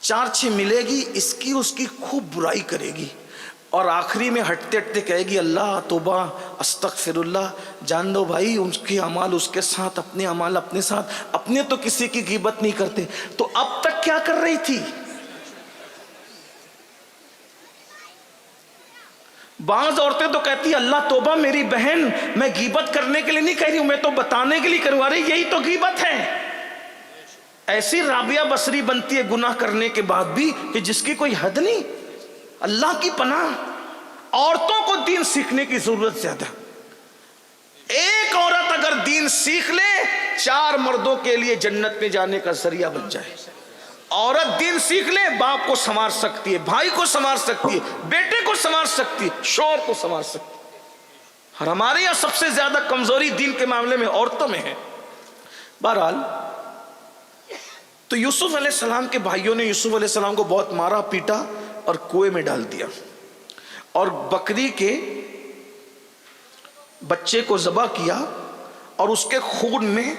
4-6 ملے گی, اس کی خوب برائی کرے گی, اور آخری میں ہٹتے ہٹتے کہے گی اللہ توبہ استغفر اللہ. جان دو بھائی, ان کے اعمال اس کے ساتھ, اپنے اعمال اپنے ساتھ. اپنے تو کسی کی غیبت نہیں کرتے, تو اب تک کیا کر رہی تھی؟ بعض عورتیں تو کہتی اللہ توبہ میری بہن, میں غیبت کرنے کے لیے نہیں کہہ رہی ہوں, میں تو بتانے کے لیے کروں. ارے یہی تو غیبت ہے. ایسی رابعہ بصری بنتی ہے گناہ کرنے کے بعد بھی کہ جس کی کوئی حد نہیں. اللہ کی پناہ, عورتوں کو دین سیکھنے کی ضرورت زیادہ. ایک عورت اگر دین سیکھ لے, 4 مردوں کے لیے جنت میں جانے کا ذریعہ بن جائے. عورت دین سیکھ لے, باپ کو سنوار سکتی ہے, بھائی کو سنوار سکتی ہے, بیٹے کو سنوار سکتی ہے, شوہر کو سنوار سکتی ہے. اور ہمارے یہاں سب سے زیادہ کمزوری دین کے معاملے میں عورتوں میں ہے. بہرحال, تو یوسف علیہ السلام کے بھائیوں نے یوسف علیہ السلام کو بہت مارا پیٹا اور کنویں میں ڈال دیا, اور بکری کے بچے کو ذبح کیا, اور اس کے خون میں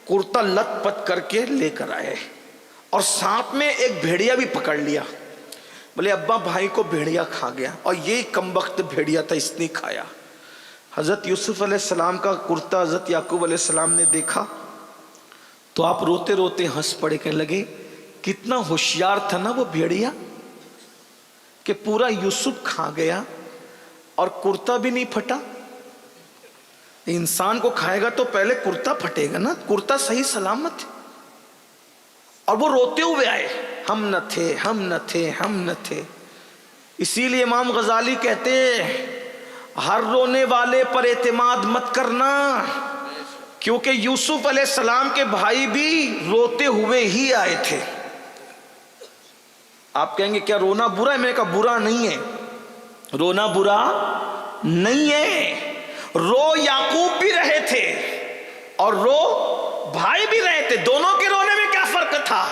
کرتا لت پت کر کے لے کر آئے, اور ساتھ میں ایک بھیڑیا بھی پکڑ لیا. بولے ابا بھائی کو بھیڑیا کھا گیا, اور یہی کمبخت بھیڑیا تھا, اس نے کھایا. حضرت یوسف علیہ السلام کا کرتا حضرت یعقوب علیہ السلام نے دیکھا تو آپ روتے روتے ہنس پڑے, کہنے لگے کتنا ہوشیار تھا نا وہ بھیڑیا, کہ پورا یوسف کھا گیا اور کرتا بھی نہیں پھٹا. انسان کو کھائے گا تو پہلے کرتا پھٹے گا نا, کرتا صحیح سلامت. اور وہ روتے ہوئے آئے, ہم نہ تھے, ہم نہ تھے, ہم نہ تھے. اسی لیے امام غزالی کہتے ہر رونے والے پر اعتماد مت کرنا, کیونکہ یوسف علیہ السلام کے بھائی بھی روتے ہوئے ہی آئے تھے. آپ کہیں گے کیا رونا برا ہے؟ میں نے کہا برا نہیں ہے, رونا برا نہیں ہے. رو یعقوب بھی رہے تھے اور رو بھائی بھی رہے تھے, دونوں کے رونے میں کیا فرق تھا؟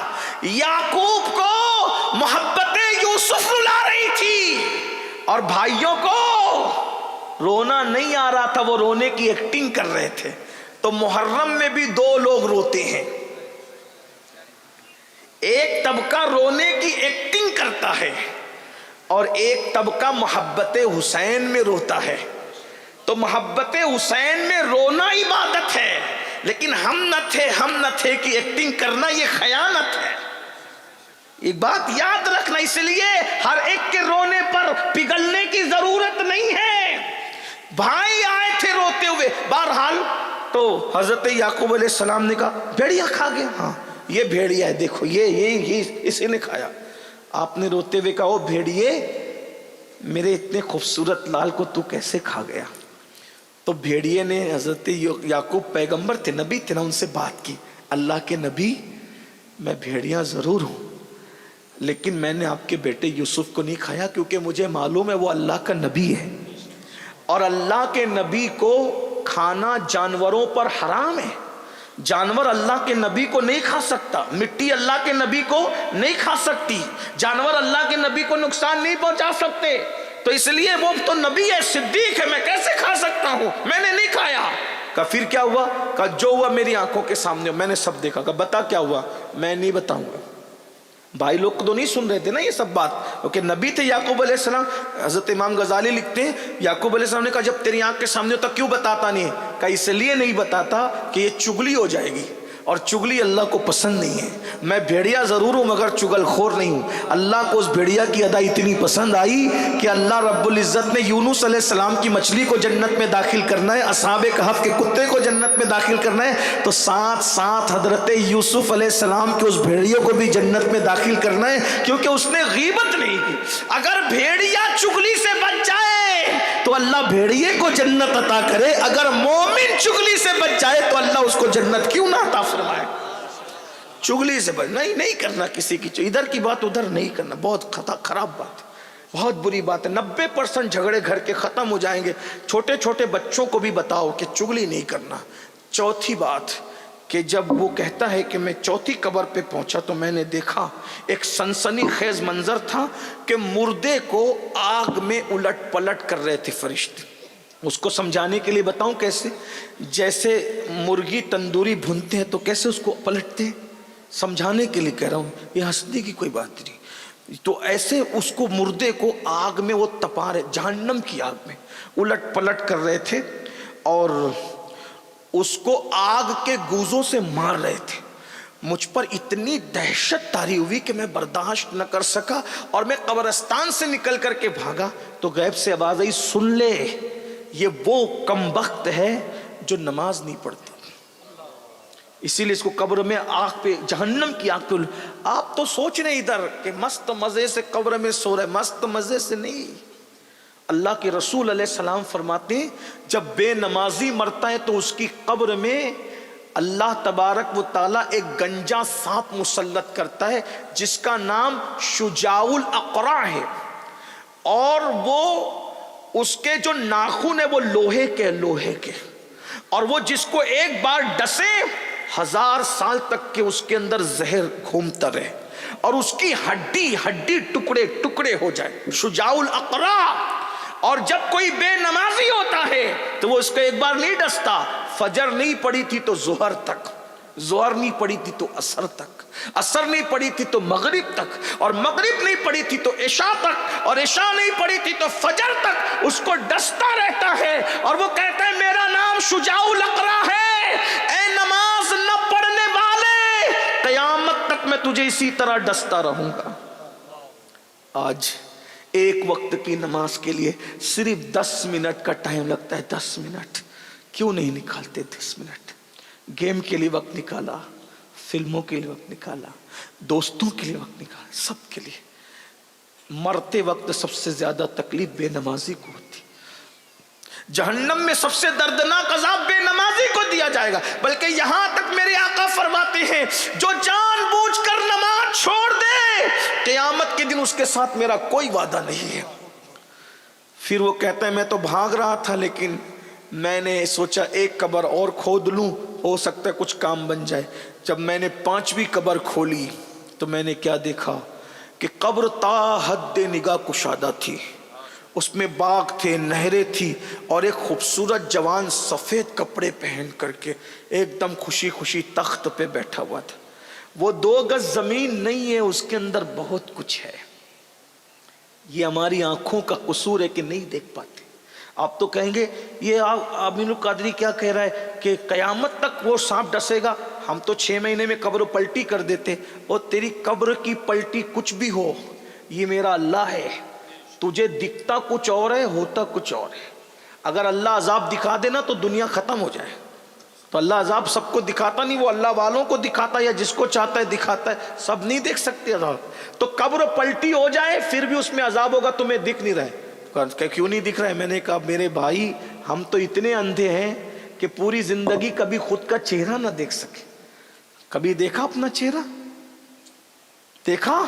یعقوب کو محبت یوسف رلا رہی تھی اور بھائیوں کو رونا نہیں آ رہا تھا, وہ رونے کی ایکٹنگ کر رہے تھے. تو محرم میں بھی 2 لوگ روتے ہیں, ایک طبقہ رونے کی ایکٹنگ کرتا ہے اور ایک طبقہ محبت حسین میں روتا ہے. تو محبت حسین میں رونا عبادت ہے, لیکن ہم نہ تھے کی ایکٹنگ کرنا یہ خیانت ہے. ایک بات یاد رکھنا، اس لیے ہر ایک کے رونے پر پگھلنے کی ضرورت نہیں ہے. بھائی آئے تھے روتے ہوئے. بہرحال تو حضرت یعقوب علیہ السلام نے کہا بھیڑیا کھا گیا. ہاں یہ بھیڑیا ہے، دیکھو یہ اسی نے کھایا. آپ نے روتے ہوئے کہا او بھیڑیے، میرے اتنے خوبصورت لال کو تو کیسے کھا گیا؟ تو بھیڑیے نے، حضرت یعقوب پیغمبر تھے، نبی تھے نا، ان سے بات کی. اللہ کے نبی، میں بھیڑیا ضرور ہوں لیکن میں نے آپ کے بیٹے یوسف کو نہیں کھایا، کیونکہ مجھے معلوم ہے وہ اللہ کا نبی ہے اور اللہ کے نبی کو کھانا جانوروں پر حرام ہے. جانور اللہ کے نبی کو نہیں کھا سکتا، مٹی اللہ کے نبی کو نہیں کھا سکتی، جانور اللہ کے نبی کو نقصان نہیں پہنچا سکتے. تو اس لیے وہ تو نبی ہے، صدیق ہے، میں کیسے کھا سکتا ہوں؟ میں نے نہیں کھایا. کہا پھر کیا ہوا؟ کہا جو ہوا میری آنکھوں کے سامنے، میں نے سب دیکھا. کہا بتا کیا ہوا؟ میں نہیں بتاؤں گا. بھائی لوگ تو نہیں سن رہے تھے نا یہ سب بات، کیونکہ نبی تھے یعقوب علیہ السلام. حضرت امام غزالی لکھتے ہیں یعقوب علیہ السلام نے کہا جب تیری آنکھ کے سامنے ہوتا کیوں بتاتا نہیں ہے؟ کہا اس لیے نہیں بتاتا کہ یہ چگلی ہو جائے گی، اور چگلی اللہ کو پسند نہیں ہے. میں بھیڑیا ضرور ہوں مگر چگل خور نہیں ہوں. اللہ کو اس بھیڑیا کی ادا اتنی پسند آئی کہ اللہ رب العزت نے یونس علیہ السلام کی مچھلی کو جنت میں داخل کرنا ہے، اصحاب کہف کے کتے کو جنت میں داخل کرنا ہے، تو ساتھ ساتھ حضرت یوسف علیہ السلام کے اس بھیڑیے کو بھی جنت میں داخل کرنا ہے، کیونکہ اس نے غیبت نہیں کی. اگر بھیڑیا چگلی سے بچ جائے تو اللہ بھیڑیے کو جنت عطا کرے، اگر مومن چگلی سے بچ جائے تو اللہ اس کو جنت کیوں نہ عطا فرمائے. چگلی سے بچ نہیں کرنا کسی کی، ادھر کی بات ادھر نہیں کرنا، بہت خراب بات ہے، بہت بری بات ہے. 90% جھگڑے گھر کے ختم ہو جائیں گے. چھوٹے چھوٹے بچوں کو بھی بتاؤ کہ چگلی نہیں کرنا. چوتھی بات کہ جب وہ کہتا ہے کہ میں چوتھی قبر پہ پہنچا تو میں نے دیکھا ایک سنسنی خیز منظر تھا کہ مردے کو آگ میں الٹ پلٹ کر رہے تھے فرشتے. اس کو سمجھانے کے لیے بتاؤں کیسے؟ جیسے مرغی تندوری بھونتے ہیں تو کیسے اس کو پلٹتے ہیں، سمجھانے کے لیے کہہ رہا ہوں، یہ ہنسنے کی کوئی بات نہیں. تو ایسے اس کو مردے کو آگ میں وہ تپا رہے، جہنم کی آگ میں الٹ پلٹ کر رہے تھے اور اس کو آگ کے گوزوں سے مار رہے تھے. مجھ پر اتنی دہشت طاری ہوئی کہ میں برداشت نہ کر سکا اور میں قبرستان سے نکل کر کے بھاگا. تو غیب سے آواز آئی سن لے، یہ وہ کمبخت ہے جو نماز نہیں پڑھتا، اسی لیے اس کو قبر میں آگ پہ، جہنم کی آگ پہ. آپ تو سوچ رہے ادھر کہ مست مزے سے قبر میں سو رہے، مست مزے سے نہیں. اللہ کے رسول علیہ السلام فرماتے ہیں جب بے نمازی مرتا ہے تو اس کی قبر میں اللہ تبارک و تعالیٰ ایک گنجا سانپ مسلط کرتا ہے جس کا نام شجاع الاقرع ہے، اور وہ اس کے جو ناخن ہے وہ لوہے کے، اور وہ جس کو ایک بار ڈسے 1000 سال تک کے اس کے اندر زہر گھومتا رہے اور اس کی ہڈی ٹکڑے ٹکڑے ہو جائے. شجاع الاقرع. اور جب کوئی بے نمازی ہوتا ہے تو وہ اس کو ایک بار نہیں ڈستا، فجر نہیں پڑی تھی تو ظہر تک، ظہر نہیں پڑی تھی تو عصر تک، عصر نہیں پڑی تھی تو مغرب تک، اور مغرب نہیں پڑی تھی تو عشاء تک، اور عشاء نہیں پڑی تھی تو فجر تک اس کو ڈستا رہتا ہے. اور وہ کہتا ہے میرا نام شجاع الاقرع ہے، اے نماز نہ پڑھنے والے، قیامت تک میں تجھے اسی طرح ڈستا رہوں گا. آج ایک وقت کی نماز کے لیے صرف 10 منٹ کا ٹائم لگتا ہے. 10 منٹ کیوں نہیں نکالتے؟ 10 منٹ گیم کے لیے وقت نکالا، فلموں کے لیے وقت نکالا، دوستوں کے لیے وقت نکالا، سب کے لیے. مرتے وقت سب سے زیادہ تکلیف بے نمازی کو ہوتی. جہنم میں سب سے دردناک عذاب بے نمازی کو دیا جائے گا. بلکہ یہاں تک میرے آقا فرماتے ہیں جو جان بوجھ کر نماز چھوڑ دے قیامت کے دن اس کے ساتھ میرا کوئی وعدہ نہیں ہے. پھر وہ کہتا ہے میں تو بھاگ رہا تھا لیکن میں نے سوچا ایک قبر اور کھود لوں، ہو سکتا ہے کچھ کام بن جائے. جب میں نے 5ویں قبر کھولی تو میں نے کیا دیکھا کہ قبر تا حد نگاہ کشادہ تھی. اس میں باغ تھے، نہریں تھی، اور ایک خوبصورت جوان سفید کپڑے پہن کر کے ایک دم خوشی خوشی تخت پہ بیٹھا ہوا تھا. وہ 2 گز زمین نہیں ہے، اس کے اندر بہت کچھ ہے. یہ ہماری آنکھوں کا قصور ہے کہ نہیں دیکھ پاتے. آپ تو کہیں گے یہ امین القادری کیا کہہ رہا ہے کہ قیامت تک وہ سانپ ڈسے گا، ہم تو 6 مہینے میں قبر پلٹی کر دیتے. اور تیری قبر کی پلٹی کچھ بھی ہو، یہ میرا اللہ ہے، تجھے دکھتا کچھ اور ہے، ہوتا کچھ اور ہے. اگر اللہ عذاب دکھا دینا تو دنیا ختم ہو جائے. تو اللہ عذاب سب کو دکھاتا نہیں، وہ اللہ والوں کو دکھاتا ہے یا جس کو چاہتا ہے دکھاتا ہے. سب نہیں دیکھ سکتے عذاب. تو قبر پلٹی ہو جائے پھر بھی اس میں عذاب ہوگا، تمہیں دکھ نہیں رہا ہے. کہ کیوں نہیں دکھ رہا ہے؟ میں نے کہا میرے بھائی ہم تو اتنے اندھے ہیں کہ پوری زندگی کبھی خود کا چہرہ نہ دیکھ سکے. کبھی دیکھا اپنا چہرہ؟ دیکھا؟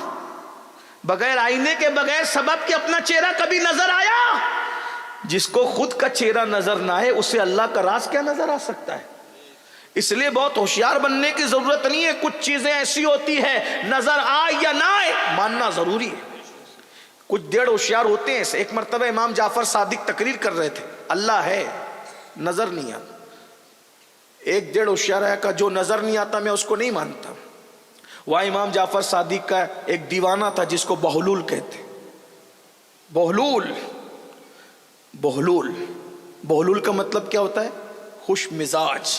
بغیر آئینے کے، بغیر سبب کے اپنا چہرہ کبھی نظر آیا؟ جس کو خود کا چہرہ نظر نہ آئے اسے اللہ کا راز کیا نظر آ سکتا ہے؟ اس لیے بہت ہوشیار بننے کی ضرورت نہیں ہے. کچھ چیزیں ایسی ہوتی ہے نظر آئے یا نہ آئے ماننا ضروری ہے. کچھ ڈیڑھ ہوشیار ہوتے ہیں. ایک مرتبہ امام جعفر صادق تقریر کر رہے تھے، اللہ ہے نظر نہیں آتا. ایک ڈیڑھ ہوشیار ہے کہ جو نظر نہیں آتا میں اس کو نہیں مانتا. وہاں امام جعفر صادق کا ایک دیوانہ تھا جس کو بہلول کہتے. بہلول بہلول بہلول کا مطلب کیا ہوتا ہے؟ خوش مزاج،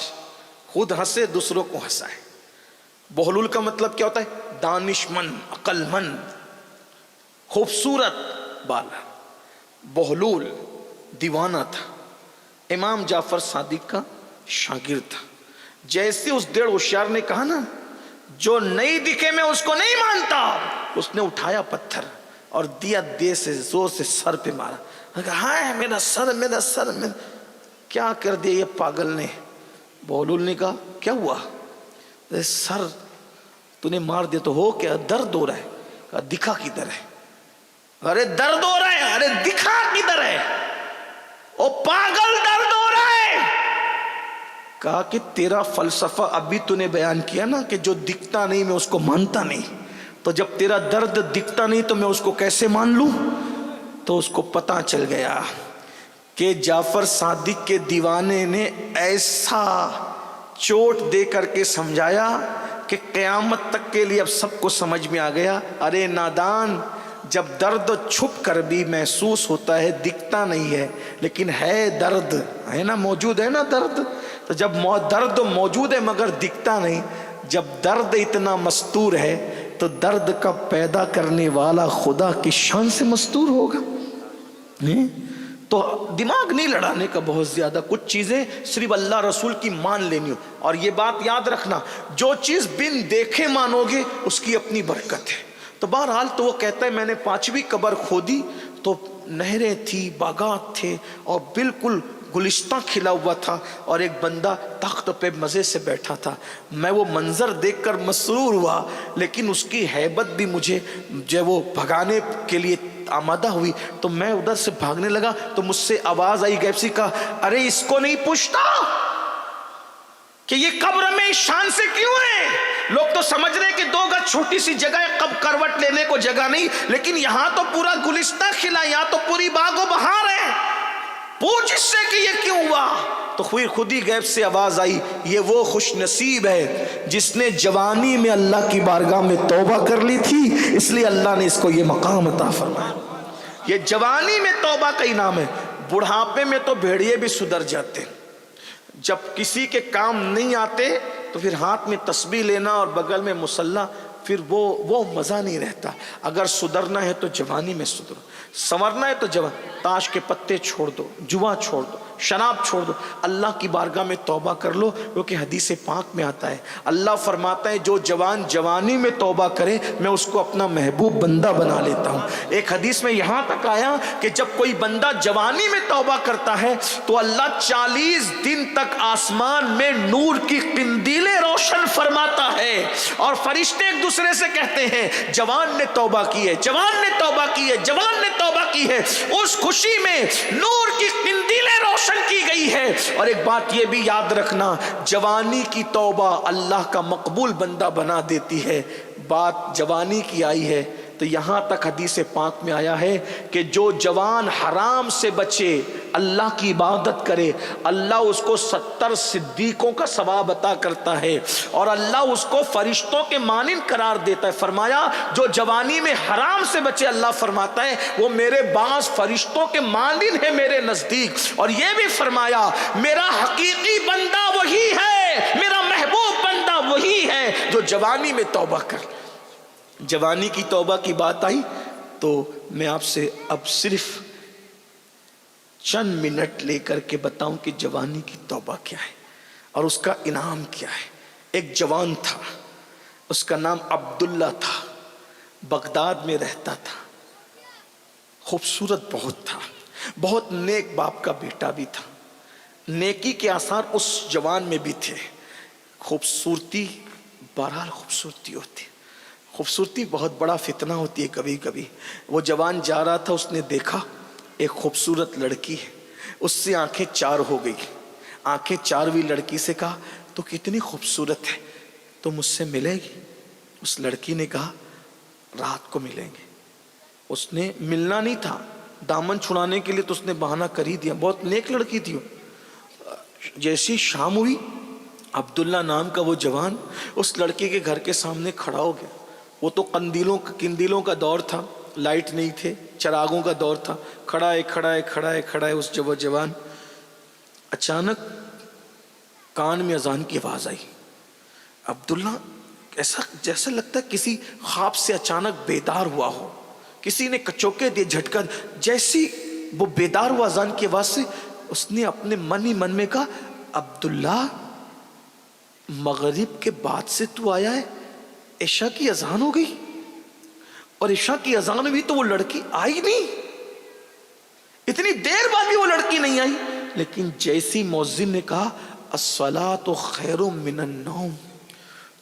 خود ہنسے دوسروں کو ہنسائے. بہلول کا مطلب کیا ہوتا ہے؟ دانش مند، عقل مند، خوبصورت بالا. بہلول دیوانہ تھا، امام جعفر صادق کا شاگرد تھا. جیسے اس ڈیڑھ ہوشیار نے کہا نا جو نہیں دکھے میں اس کو نہیں مانتا، اس نے اٹھایا پتھر اور دیا دے سے زور سے سر پہ مارا. کہا ہائے میرا سر، میرا سر. کیا کر دیا یہ پاگل نے؟ بہلول نے کہا کیا ہوا؟ سر تو نے مار دیا تو ہو کیا؟ درد ہو رہا ہے. کہا دکھا کدھر ہے؟ ارے درد ہو رہا ہے. ارے دکھا کدھر ہے؟ او پاگل درد ہو رہا ہے. کہا کہ تیرا فلسفہ ابھی تو نے بیان کیا نا کہ جو دکھتا نہیں میں اس کو مانتا نہیں. تو جب تیرا درد دکھتا نہیں تو میں اس کو کیسے مان لوں؟ تو اس کو پتا چل گیا کہ جعفر صادق کے دیوانے نے ایسا چوٹ دے کر کے سمجھایا کہ قیامت تک کے لیے اب سب کو سمجھ میں آ گیا. ارے نادان، جب درد چھپ کر بھی محسوس ہوتا ہے، دکھتا نہیں ہے لیکن ہے درد، ہے نا، موجود ہے نا درد. تو جب درد موجود ہے مگر دکھتا نہیں، جب درد اتنا مستور ہے تو درد کا پیدا کرنے والا خدا کی شان سے مستور ہوگا. تو دماغ نہیں لڑانے کا بہت زیادہ. کچھ چیزیں صرف اللہ رسول کی مان لینی ہو. اور یہ بات یاد رکھنا، جو چیز بن دیکھے مانو گے اس کی اپنی برکت ہے. تو بہرحال تو وہ کہتا ہے میں نے 5ویں قبر کھودی تو نہریں تھی، باغات تھے اور بالکل گلستہ کھلا ہوا تھا اور ایک بندہ تخت پہ مزے سے بیٹھا تھا. میں وہ منظر دیکھ کر مسرور ہوا لیکن اس کی ہیبت بھی مجھے جو وہ بھگانے کے لیے آمادہ ہوئی. تو میں ادھر سے بھاگنے لگا تو مجھ سے آواز آئی غیب سے، کہا ارے اس کو نہیں پوچھتا کہ یہ قبر میں اس شان سے کیوں ہے؟ لوگ تو سمجھ رہے کہ 2 گز چھوٹی سی جگہ ہے، کب کروٹ لینے کو جگہ نہیں، لیکن یہاں تو پورا گلستہ کھلا، یہاں تو پوری باغ و بہار ہے. پوچھ اس سے کہ یہ کیوں ہوا؟ تو خود ہی غیب سے آواز آئی، یہ وہ خوش نصیب ہے جس نے جوانی میں اللہ کی بارگاہ میں توبہ کر لی تھی، اس لیے اللہ نے اس کو یہ مقام عطا فرمایا. یہ جوانی میں توبہ کا انعام ہے. بڑھاپے میں تو بھیڑیے بھی سدھر جاتے. جب کسی کے کام نہیں آتے تو پھر ہاتھ میں تسبیح لینا اور بغل میں مصلی، پھر وہ مزہ نہیں رہتا. اگر سدھرنا ہے تو جوانی میں سدھرو، سنورنا ہے تو تاش کے پتے چھوڑ دو، جوا چھوڑ دو، شراب چھوڑ دو، اللہ کی بارگاہ میں توبہ کر لو. کیونکہ حدیث پاک میں آتا ہے اللہ فرماتا ہے جو جوان جوانی میں توبہ کرے میں اس کو اپنا محبوب بندہ بنا لیتا ہوں. ایک حدیث میں یہاں تک آیا کہ جب کوئی بندہ جوانی میں توبہ کرتا ہے تو اللہ 40 دن تک آسمان میں نور کی قندیلیں روشن فرماتا ہے اور فرشتے ایک دوسرے سے کہتے ہیں جوان نے توبہ کی ہے، جوان نے توبہ کی ہے، جوان نے توبہ کی ہے. اس خوشی میں نور کی قندیلیں روشن کی گئی ہے. اور ایک بات یہ بھی یاد رکھنا، جوانی کی توبہ اللہ کا مقبول بندہ بنا دیتی ہے. بات جوانی کی آئی ہے تو تو یہاں تک حدیث پاک میں آیا ہے کہ جو جوان حرام سے بچے، اللہ کی عبادت کرے، اللہ اس کو 70 صدیقوں کا ثواب عطا کرتا ہے اور اللہ اس کو فرشتوں کے مانند قرار دیتا ہے۔ فرمایا جو جوانی میں حرام سے بچے، اللہ فرماتا ہے وہ میرے بعض فرشتوں کے مانند ہے میرے نزدیک۔ اور یہ بھی فرمایا میرا حقیقی بندہ وہی ہے، میرا محبوب بندہ وہی ہے جو جوانی میں توبہ کر۔ جوانی کی توبہ کی بات آئی تو میں آپ سے اب صرف چند منٹ لے کر کے بتاؤں کہ جوانی کی توبہ کیا ہے اور اس کا انعام کیا ہے۔ ایک جوان تھا، اس کا نام عبداللہ تھا، بغداد میں رہتا تھا، خوبصورت بہت تھا، بہت نیک باپ کا بیٹا بھی تھا، نیکی کے آثار اس جوان میں بھی تھے۔ خوبصورتی بہرحال خوبصورتی ہوتی، خوبصورتی بہت بڑا فتنہ ہوتی ہے کبھی کبھی۔ وہ جوان جا رہا تھا، اس نے دیکھا ایک خوبصورت لڑکی ہے، اس سے آنکھیں چار ہو گئی۔ آنکھیں چار ہوئی لڑکی سے کہا تو کتنی خوبصورت ہے، تو مجھ سے ملے گی؟ اس لڑکی نے کہا رات کو ملیں گے۔ اس نے ملنا نہیں تھا، دامن چھڑانے کے لیے تو اس نے بہانہ کر ہی دیا، بہت نیک لڑکی تھی وہ۔ جیسی شام ہوئی، عبداللہ نام کا وہ جوان اس لڑکی کے گھر کے سامنے کھڑا ہو گیا۔ وہ تو قندیلوں کا دور تھا، لائٹ نہیں تھے، چراغوں کا دور تھا۔ کھڑا ہے اس جوان۔ اچانک کان میں اذان کی آواز آئی۔ عبداللہ ایسا جیسا لگتا ہے کسی خواب سے اچانک بیدار ہوا ہو، کسی نے کچوکے دیے، جھٹکا۔ جیسی وہ بیدار ہوا اذان کی آواز سے، اس نے اپنے من ہی من میں کہا عبداللہ مغرب کے بعد سے تو آیا ہے، عشاء کی اذان ہو گئی، اور عشاء کی اذان ہوئی تو وہ لڑکی آئی نہیں، اتنی دیر بعد بھی وہ لڑکی نہیں آئی۔ لیکن جیسی مؤذن نے کہا الصلاۃ خیر من النوم،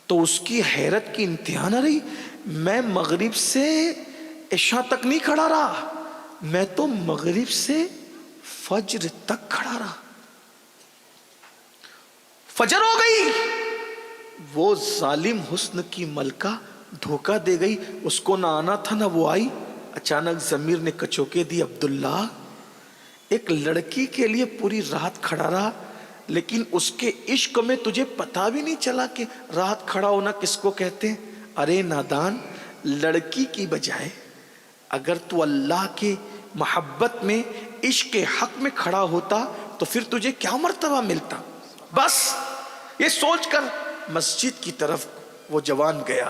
تو اس کی حیرت کی انتہا نہ رہی۔ میں مغرب سے عشاء تک نہیں کھڑا رہا، میں تو مغرب سے فجر تک کھڑا رہا۔ فجر ہو گئی، وہ ظالم حسن کی ملکہ دھوکہ دے گئی، اس کو نہ آنا تھا نہ وہ آئی۔ اچانک ضمیر نے کچوکے دی، عبداللہ ایک لڑکی کے لیے پوری رات کھڑا رہا، لیکن اس کے عشق میں تجھے پتا بھی نہیں چلا کہ رات کھڑا ہونا کس کو کہتے ہیں۔ ارے نادان، لڑکی کی بجائے اگر تو اللہ کے محبت میں عشق کے حق میں کھڑا ہوتا تو پھر تجھے کیا مرتبہ ملتا۔ بس یہ سوچ کر مسجد کی طرف وہ جوان گیا،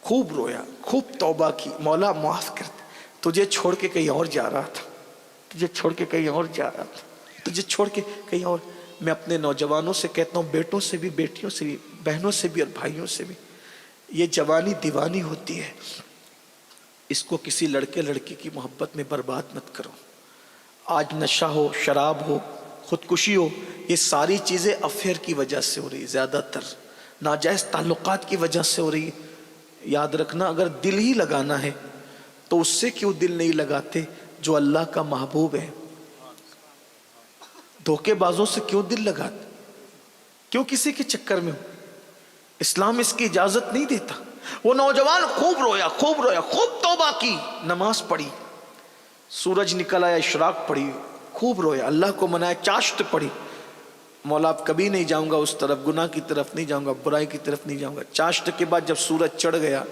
خوب رویا، خوب توبہ کی، مولا معاف کر دے، تجھے چھوڑ کے کہیں اور جا رہا تھا، تجھے چھوڑ کے کہیں اور جا رہا تھا، تجھے چھوڑ کے کہیں اور۔ میں اپنے نوجوانوں سے کہتا ہوں، بیٹوں سے بھی، بیٹیوں سے بھی، بہنوں سے بھی اور بھائیوں سے بھی، یہ جوانی دیوانی ہوتی ہے، اس کو کسی لڑکے لڑکی کی محبت میں برباد مت کرو۔ آج نشہ ہو، شراب ہو، خودکشی ہو، یہ ساری چیزیں افیئر کی وجہ سے ہو رہی، زیادہ تر ناجائز تعلقات کی وجہ سے ہو رہی۔ یاد رکھنا، اگر دل ہی لگانا ہے تو اس سے کیوں دل نہیں لگاتے جو اللہ کا محبوب ہے؟ دھوکے بازوں سے کیوں دل لگاتے؟ کیوں کسی کے چکر میں ہو؟ اسلام اس کی اجازت نہیں دیتا۔ وہ نوجوان خوب رویا، خوب رویا، خوب توبہ کی، نماز پڑھی، سورج نکل آیا، اشراق پڑھی، خوب رویا، اللہ کو منایا، چاشت پڑھی، مولا اب کبھی نہیں جاؤں گا اس طرف، گناہ کی طرف نہیں جاؤں گا، برائی کی طرف نہیں جاؤں گا۔ چاشت کے بعد جب سورج چڑھ گیا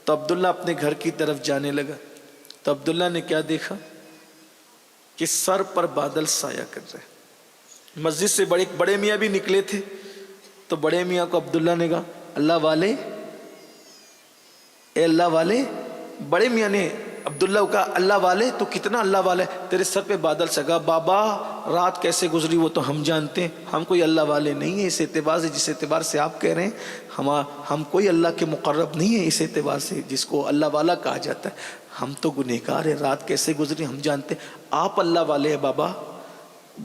تو عبداللہ اپنے گھر کی طرف جانے لگا، تو عبداللہ نے کیا دیکھا کہ سر پر بادل سایہ کر رہے۔ مسجد سے بڑے میاں بھی نکلے تھے، تو بڑے میاں کو عبداللہ نے کہا اللہ والے، اے اللہ والے۔ بڑے میاں نے عبداللہ کو کہا اللہ والے، تو کتنا اللہ والے، تیرے سر پہ بادل سگا۔ بابا رات کیسے گزری وہ تو ہم جانتے ہیں، ہم کوئی اللہ والے نہیں ہیں اس اعتبار سے جس اعتبار سے آپ کہہ رہے ہیں، ہم کوئی اللہ کے مقرب نہیں ہیں اس اعتبار سے جس کو اللہ والا کہا جاتا ہے، ہم تو گنہگار ہیں، رات کیسے گزری ہم جانتے ہیں، آپ اللہ والے ہیں بابا۔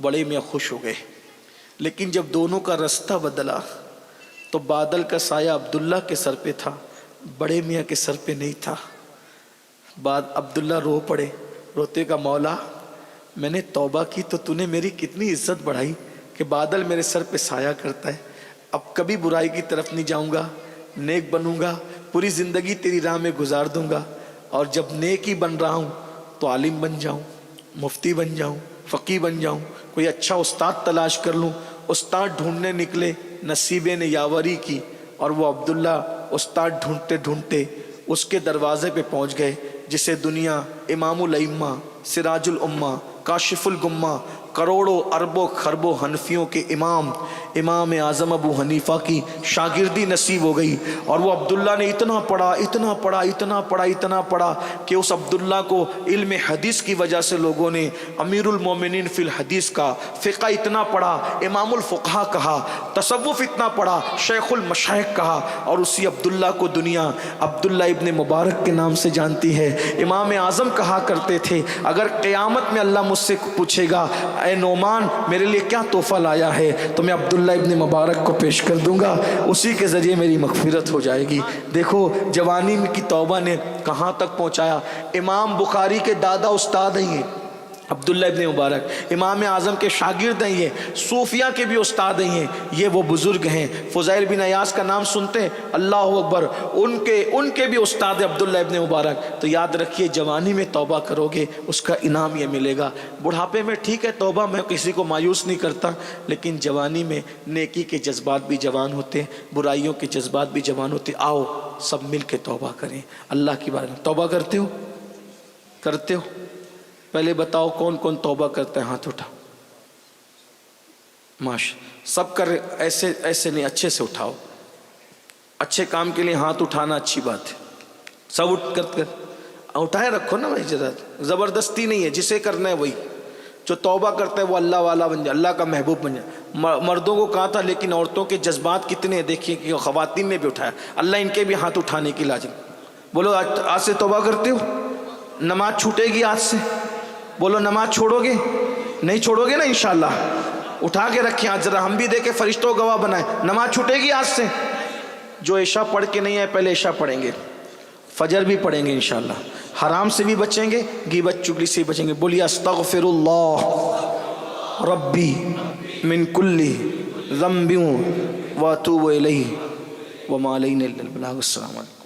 بڑے میاں خوش ہو گئے، لیکن جب دونوں کا رستہ بدلا تو بادل کا سایہ عبداللہ کے سر پہ تھا، بڑے میاں کے سر پہ نہیں تھا۔ بعد عبداللہ رو پڑے، روتے کا مولا میں نے توبہ کی تو تو نے میری کتنی عزت بڑھائی کہ بادل میرے سر پہ سایہ کرتا ہے، اب کبھی برائی کی طرف نہیں جاؤں گا، نیک بنوں گا، پوری زندگی تیری راہ میں گزار دوں گا۔ اور جب نیکی بن رہا ہوں تو عالم بن جاؤں، مفتی بن جاؤں، فقی بن جاؤں، کوئی اچھا استاد تلاش کر لوں۔ استاد ڈھونڈنے نکلے، نصیبے نے یاوری کی، اور وہ عبداللہ استاد ڈھونڈتے ڈھونڈتے اس کے دروازے پہ پہنچ گئے جسے دنیا امام الائمہ، سراج الامہ، کاشف الغمہ، کروڑوں اربوں خربوں حنفیوں کے امام اعظم ابو حنیفہ کی شاگردی نصیب ہو گئی۔ اور وہ عبداللہ نے اتنا پڑھا کہ اس عبداللہ کو علم حدیث کی وجہ سے لوگوں نے امیر المومنین فی الحدیث کا، فقہ اتنا پڑھا، امام الفقہا کہا، تصوف اتنا پڑھا، شیخ المشائخ کہا، اور اسی عبداللہ کو دنیا عبداللہ ابن مبارک کے نام سے جانتی ہے۔ امام اعظم کہا کرتے تھے اگر قیامت میں اللہ مجھ سے پوچھے گا اے نعمان میرے لیے کیا تحفہ لایا ہے، تو میں عبداللہ ابن مبارک کو پیش کر دوں گا، اسی کے ذریعے میری مغفرت ہو جائے گی۔ دیکھو جوانی کی توبہ نے کہاں تک پہنچایا۔ امام بخاری کے دادا استاد ہیں عبداللہ ابن مبارک، امام اعظم کے شاگرد ہیں یہ، صوفیہ کے بھی استاد ہیں یہ وہ بزرگ ہیں۔ فضیل بن عیاض کا نام سنتے ہیں، اللہ اکبر، ان کے بھی استاد عبداللہ ابن مبارک۔ تو یاد رکھیے جوانی میں توبہ کرو گے اس کا انعام یہ ملے گا۔ بڑھاپے میں ٹھیک ہے توبہ، میں کسی کو مایوس نہیں کرتا، لیکن جوانی میں نیکی کے جذبات بھی جوان ہوتے ہیں، برائیوں کے جذبات بھی جوان ہوتے ہیں۔ آؤ سب مل کے توبہ کریں اللہ کی بارگاہ میں۔ توبہ کرتے ہو؟ پہلے بتاؤ کون کون توبہ کرتا ہے، ہاتھ اٹھا۔ سب کر، ایسے نہیں، اچھے سے اٹھاؤ۔ اچھے کام کے لیے ہاتھ اٹھانا اچھی بات ہے، سب اٹھائے رکھو نا بھائی، زبردستی نہیں ہے، جسے کرنا ہے وہی۔ جو توبہ کرتا ہے وہ اللہ والا بن جائے، اللہ کا محبوب بن جائے۔ مردوں کو کہا تھا لیکن عورتوں کے جذبات کتنے ہیں دیکھیے کہ خواتین نے بھی اٹھایا، اللہ ان کے بھی ہاتھ اٹھانے کی لاجم۔ بولو آج سے توبہ کرتے ہو؟ نماز چھوٹے گی آج سے؟ بولو نماز چھوڑو گے؟ نہیں چھوڑو گے نا انشاءاللہ؟ اٹھا کے رکھیں آج، ذرا ہم بھی دیکھیں، فرشتوں گواہ بنائیں۔ نماز چھوٹے گی آج سے؟ جو عشاء پڑھ کے نہیں ہے پہلے عشاء پڑھیں گے، فجر بھی پڑھیں گے انشاءاللہ، حرام سے بھی بچیں گے، غیبت چگلی سے بھی بچیں گے۔ بولیے استغفر اللہ ربی من کل ذنب واتوب الیہ وما علینا الا البلاغ۔ السلام علیکم۔